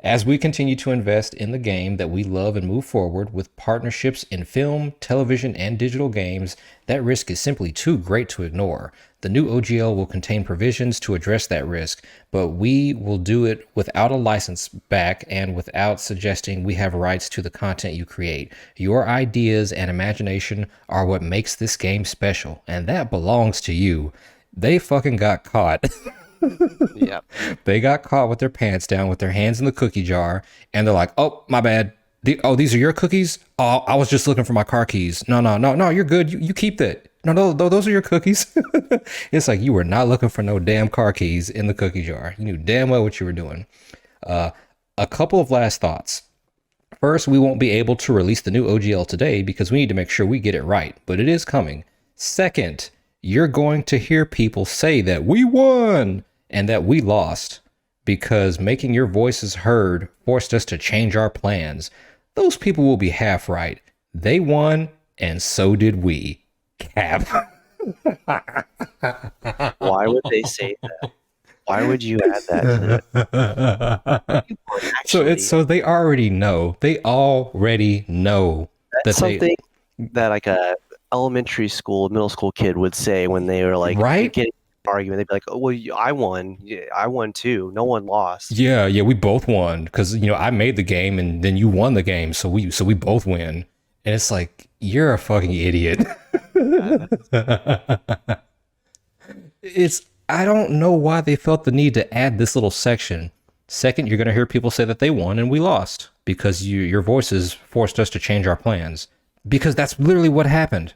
As we continue to invest in the game that we love and move forward with partnerships in film, television, and digital games, that risk is simply too great to ignore. The new OGL will contain provisions to address that risk, but we will do it without a license back and without suggesting we have rights to the content you create. Your ideas and imagination are what makes this game special, and that belongs to you. They fucking got caught. yeah. They got caught with their pants down, with their hands in the cookie jar, and they're like, "Oh, my bad. These are your cookies. Oh, I was just looking for my car keys. No, no, no, no. You're good. You keep that. No, no, no, those are your cookies." It's like you were not looking for no damn car keys in the cookie jar. You knew damn well what you were doing. A couple of last thoughts. First, we won't be able to release the new OGL today because we need to make sure we get it right, but it is coming. Second, you're going to hear people say that we won and that we lost because making your voices heard forced us to change our plans. Those people will be half right. They won, and so did we. Cap. Why would they say that? Why would you add that to it? People actually, So they already know. They already know that's that they something that like a elementary school, middle school kid would say when they were like right. getting an argument. They'd be like, "Oh, well, I won. Yeah, I won too. No one lost." Yeah, yeah, we both won because I made the game and then you won the game, so we both win. And it's like you're a fucking idiot. Yeah, It's I don't know why they felt the need to add this little section. Second, you're gonna hear people say that they won and we lost because your voices forced us to change our plans. Because that's literally what happened.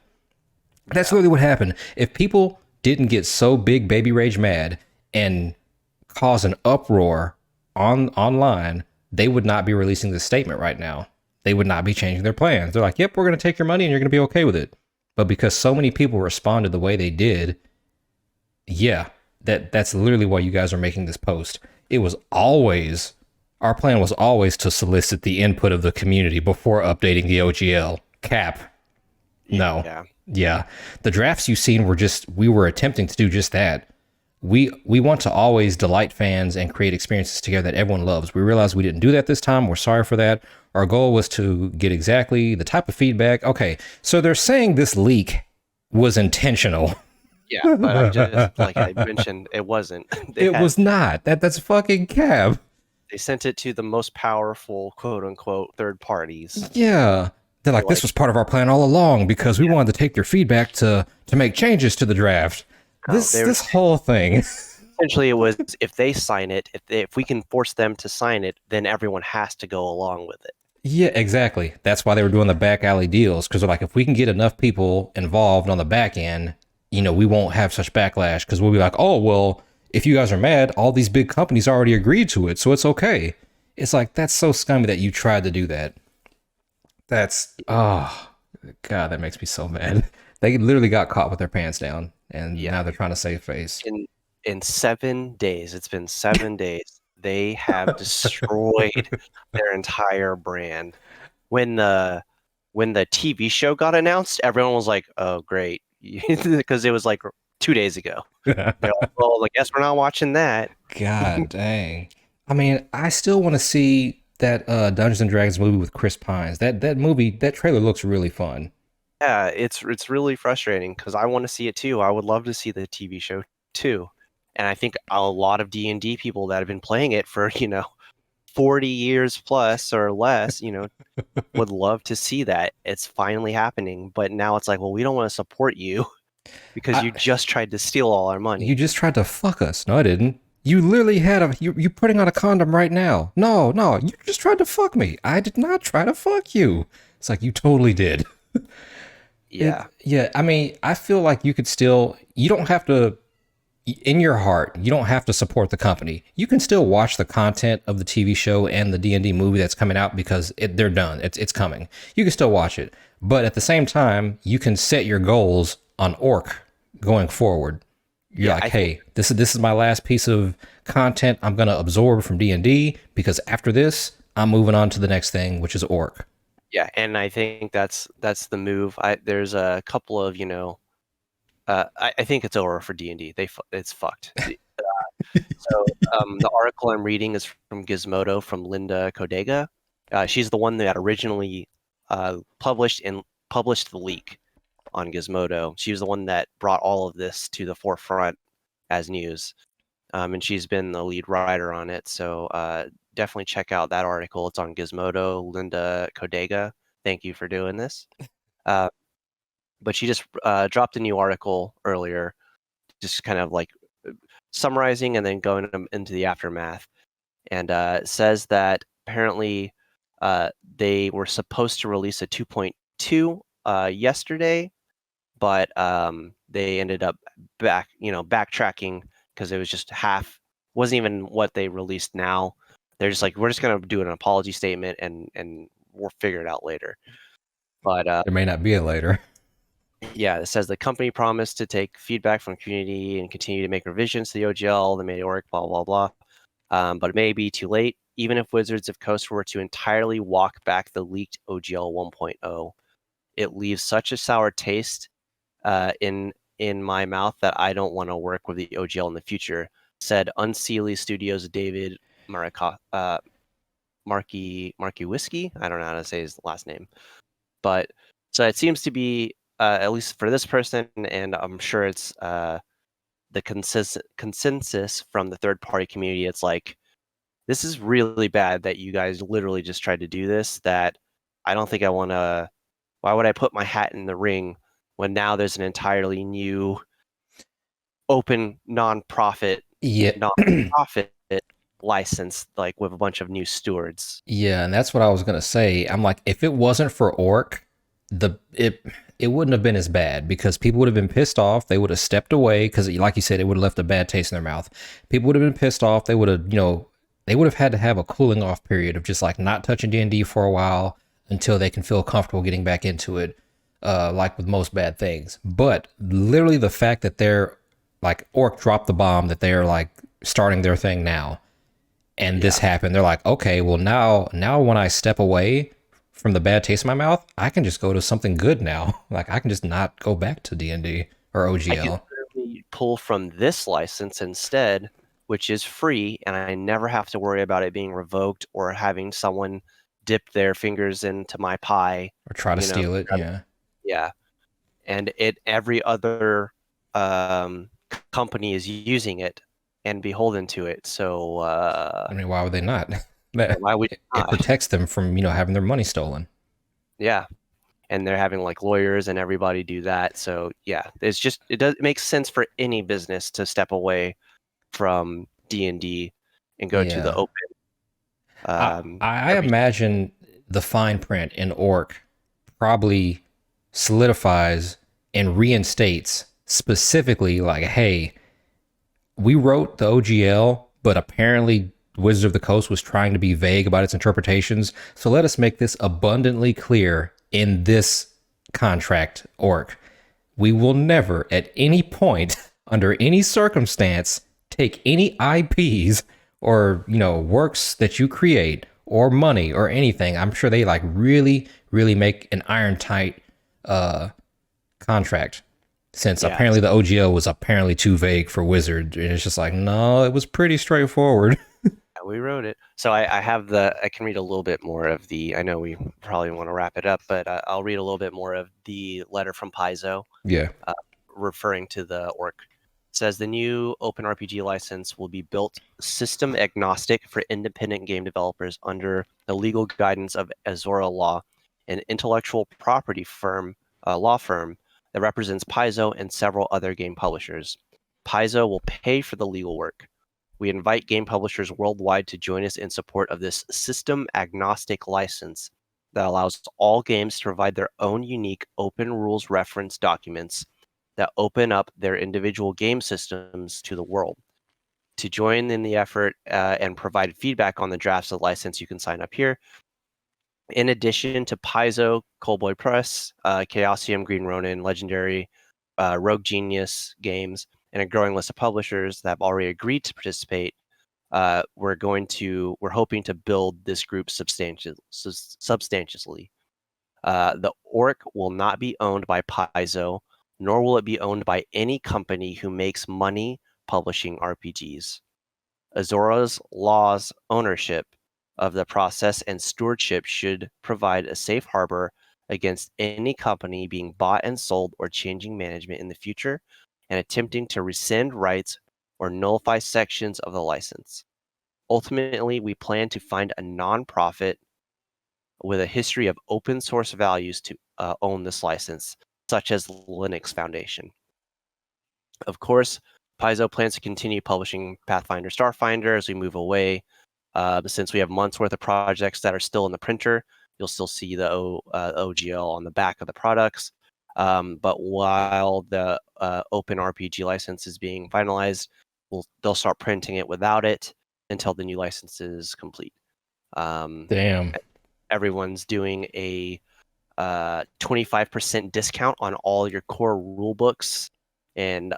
That's yeah, literally what happened. If people didn't get so big baby rage mad and cause an uproar online, they would not be releasing this statement right now. They would not be changing their plans. They're like, "Yep, we're going to take your money and you're going to be okay with it." But because so many people responded the way they did, yeah, that's literally why you guys are making this post. It was always our plan was always to solicit the input of the community before updating the OGL. Cap. No. yeah. Yeah. The drafts you've seen were just we were attempting to do just that. We want to always delight fans and create experiences together that everyone loves. We realized we didn't do that this time. We're sorry for that. Our goal was to get exactly the type of feedback. Okay, so they're saying this leak was intentional. Yeah, but I just like I mentioned, it wasn't. It was not. That's fucking cap. They sent it to the most powerful quote unquote third parties. Yeah. They're They're like, this like, was part of our plan all along because we yeah, wanted to take their feedback to make changes to the draft. no, This they were this whole thing. essentially it was if they sign it, if we can force them to sign it, then everyone has to go along with it. Yeah, exactly. That's why they were doing the back alley deals because they're like, if we can get enough people involved on the back end, we won't have such backlash because we'll be like, oh, well, if you guys are mad, all these big companies already agreed to it, so it's okay. It's like, that's so scummy that you tried to do that. That's, oh, God, that makes me so mad. They literally got caught with their pants down and Yeah, now they're trying to save face. in 7 days, it's been 7 days. They have destroyed their entire brand. When the TV show got announced, everyone was like, "Oh, great," because it was like 2 days ago. They're like, well, I guess we're not watching that. God dang. I mean, I still want to see that Dungeons and Dragons movie with Chris Pines. That movie, that trailer looks really fun. Yeah, it's really frustrating because I want to see it too. I would love to see the TV show too. And I think a lot of D&D people that have been playing it for, 40 years plus or less, would love to see that. It's finally happening. But now it's like, well, we don't want to support you because I, you just tried to steal all our you money. just tried to fuck us. No, I didn't. You literally had you putting on a condom right now. No, no, you just tried to fuck me. I did not try to fuck you. It's like you totally did. Yeah. Yeah, I mean, I feel like you could still, you don't have to, in your heart, you don't have to support the company. You can still watch the content of the TV show and the D&D movie that's coming out because they're done. It's coming. You can still watch it. But at the same time, you can set your goals on Orc going forward. You're Yeah, like, I think hey, this is my last piece of content I'm going to absorb from D&D because after this, I'm moving on to the next thing, which is Orc. yeah, and I think that's the move. There's a couple of, I think it's over for D&D. It's fucked. The article I'm reading is from Gizmodo from Linda Codega. She's the one that originally published the leak on Gizmodo. She was the one that brought all of this to the forefront as news, and she's been the lead writer on it. So definitely check out that article. It's on Gizmodo. Linda Codega, thank you for doing this. But she just dropped a new article earlier, just kind of like summarizing and then going into the aftermath. And it says that apparently they were supposed to release a 2.2 yesterday, but they ended up backtracking because it was just wasn't even what they released now. They're just like, we're just gonna do an apology statement and we'll figure it out later. But There may not be a later. yeah, it says the company promised to take feedback from the community and continue to make revisions to the OGL, the Meteoric, blah, blah, blah. But it may be too late. Even if Wizards of Coast were to entirely walk back the leaked OGL 1.0, it leaves such a sour taste in my mouth that I don't want to work with the OGL in the future, said Unseelie Studios' David Markey Whiskey. I don't know how to say his last name. But so it seems to be, at least for this person, and I'm sure it's the consensus from the third-party community, it's like, this is really bad that you guys literally just tried to do this, that I don't think I want to, why would I put my hat in the ring when now there's an entirely new open nonprofit Yeah. nonprofit license, like with a bunch of new stewards. Yeah, and that's what I was gonna say. I'm like, if it wasn't for Orc, it wouldn't have been as bad because people would have been pissed off. They would have stepped away because, like you said, it would have left a bad taste in their mouth. People would have been pissed off. They would have, they would have had to have a cooling off period of just like not touching D&D for a while until they can feel comfortable getting back into it. Like with most bad things, but literally the fact that they're like Orc dropped the bomb that they're like starting their thing now and this happened, they're like, okay, well now when I step away from the bad taste in my mouth, I can just go to something good now. Like I can just not go back to D&D or I can OGL. literally pull from this license instead, which is free, and I never have to worry about it being revoked or having someone dip their fingers into my pie. Or try to steal it. Yeah. Yeah, and every other company is using it and beholden to it. So I mean, why would they not? That why would you it not? protects them from, having their money stolen. Yeah, and they're having like lawyers and everybody do that. So yeah, it makes sense for any business to step away from D&D and go to the Yeah. open. I Every imagine the fine print in Orc probably solidifies and reinstates specifically like, hey, we wrote the OGL, but apparently Wizards of the Coast was trying to be vague about its interpretations. So let us make this abundantly clear in this contract, Orc. We will never, at any point, under any circumstance, take any IPs or works that you create or money or anything. I'm sure they like really, really make an iron tight contract. Since Yeah, apparently the OGL was apparently too vague for Wizard, and it's just like, no, it was pretty straightforward. we wrote it. So I have I can read a little bit more of the, I know we probably want to wrap it up, but I'll read a little bit more of the letter from Paizo, Yeah. uh, referring to the orc. It says the new open RPG license will be built system agnostic for independent game developers under the legal guidance of Azora Law, an intellectual property law firm that represents Paizo and several other game publishers. Paizo will pay for the legal work. We invite game publishers worldwide to join us in support of this system agnostic license that allows all games to provide their own unique open rules reference documents that open up their individual game systems to the world. To join in the effort and provide feedback on the drafts of the license, you can sign up here. In addition to Paizo, Coldboy Press, Chaosium, Green Ronin, Legendary, Rogue Genius Games, and a growing list of publishers that have already agreed to participate, we're hoping to build this group substantially. The orc will not be owned by Paizo, nor will it be owned by any company who makes money publishing RPGs. Azora's Law's ownership of the process and stewardship should provide a safe harbor against any company being bought and sold or changing management in the future and attempting to rescind rights or nullify sections of the license. Ultimately, we plan to find a nonprofit with a history of open source values to own this license, such as Linux Foundation. Of course, Paizo plans to continue publishing Pathfinder Starfinder as we move away. Since we have months worth of projects that are still in the printer, you'll still see the OGL on the back of the products. But while the Open RPG license is being finalized, they'll start printing it without it until the new license is complete. Um, Damn. Everyone's doing a 25% discount on all your core rule books and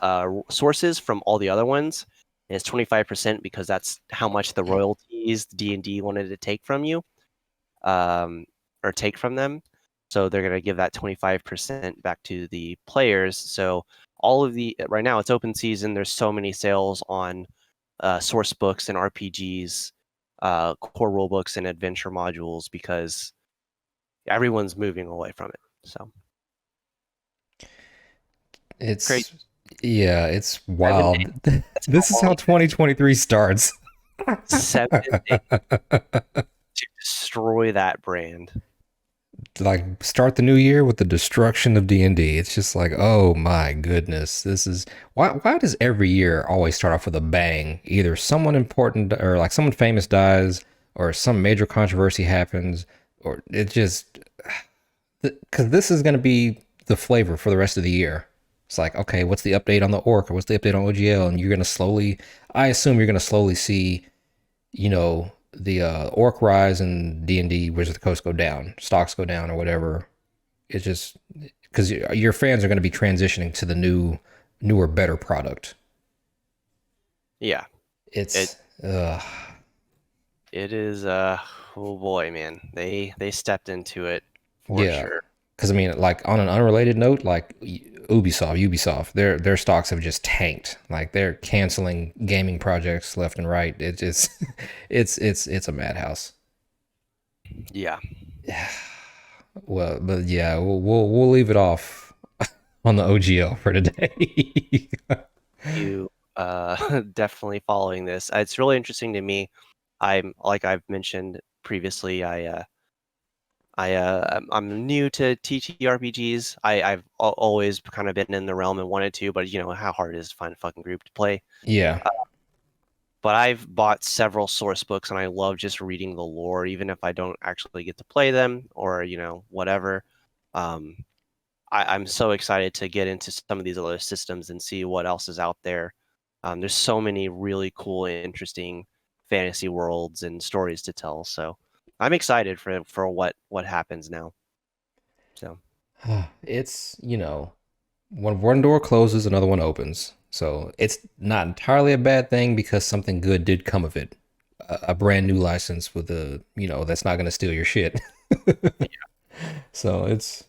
sources from all the other ones. And it's 25% because that's how much the royalties D&D wanted to take from you, or take from them. So they're going to give that 25% back to the players. So all of right now it's open season. There's so many sales on source books and RPGs, core rule books and adventure modules because everyone's moving away from it. So crazy. It's yeah, it's 7 days. wild. That's how This is how long 2023 starts. 7 days to destroy that brand. Like start the new year with the destruction of D&D. It's just like, oh my goodness. This is why does every year always start off with a bang? Either someone important or like someone famous dies or some major controversy happens or it just cuz this is going to be the flavor for the rest of the year. It's like, okay, what's the update on the orc or what's the update on OGL and you're going to slowly I assume you're going to slowly see the orc rise and D&D Wizard of the Coast go down, stocks go down or whatever. It's just because your fans are going to be transitioning to the newer, better product. Yeah, it It's it is. Oh boy, man, they stepped into it for yeah. sure. Because I mean, like on an unrelated note, like Ubisoft, their stocks have just tanked. Like they're canceling gaming projects left and right. It just it's a madhouse. Yeah, Well, but yeah, we'll leave it off on the OGL for today. you definitely following this. It's really interesting to me. I'm like I've mentioned previously. I'm new to TTRPGs. I've always kind of been in the realm and wanted to, but you know how hard it is to find a fucking group to play. Yeah, Uh, but I've bought several source books, and I love just reading the lore, even if I don't actually get to play them or whatever. Um, I'm so excited to get into some of these other systems and see what else is out there. There's so many really cool and interesting fantasy worlds and stories to tell. So I'm excited for what happens now. So it's when one door closes, another one opens. So it's not entirely a bad thing because something good did come of it. A brand new license with that's not going to steal your shit. So it's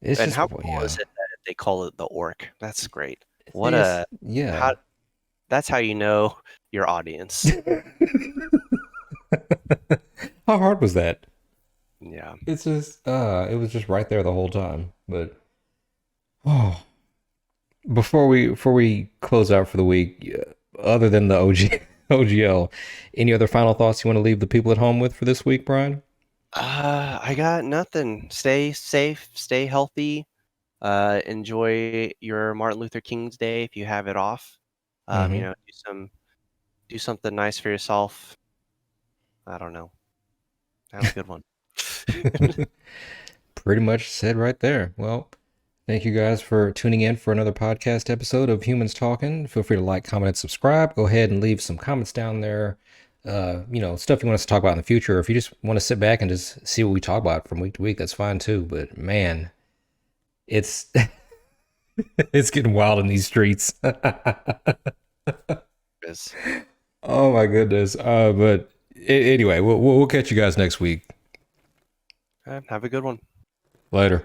and just how cool yeah. is it they call it the orc. That's great. What It's a yeah. how that's how you know your audience. How hard was that? Yeah. It's just it was just right there the whole time. But oh, before we close out for the week, other than the OGL, any other final thoughts you want to leave the people at home with for this week, Brian? I got nothing. Stay safe, stay healthy. Enjoy your Martin Luther King's Day if you have it off. Mm-hmm. Do something nice for yourself. I don't know. Have a good one. Pretty much said right there. Well, thank you guys for tuning in for another podcast episode of Humans Talking. Feel free to like, comment, and subscribe. Go ahead and leave some comments down there. Stuff you want us to talk about in the future. If you just want to sit back and just see what we talk about from week to week, that's fine too. But man, it's it's getting wild in these streets. Yes. Oh my goodness. But anyway, we'll catch you guys next week. Have a good one. Later.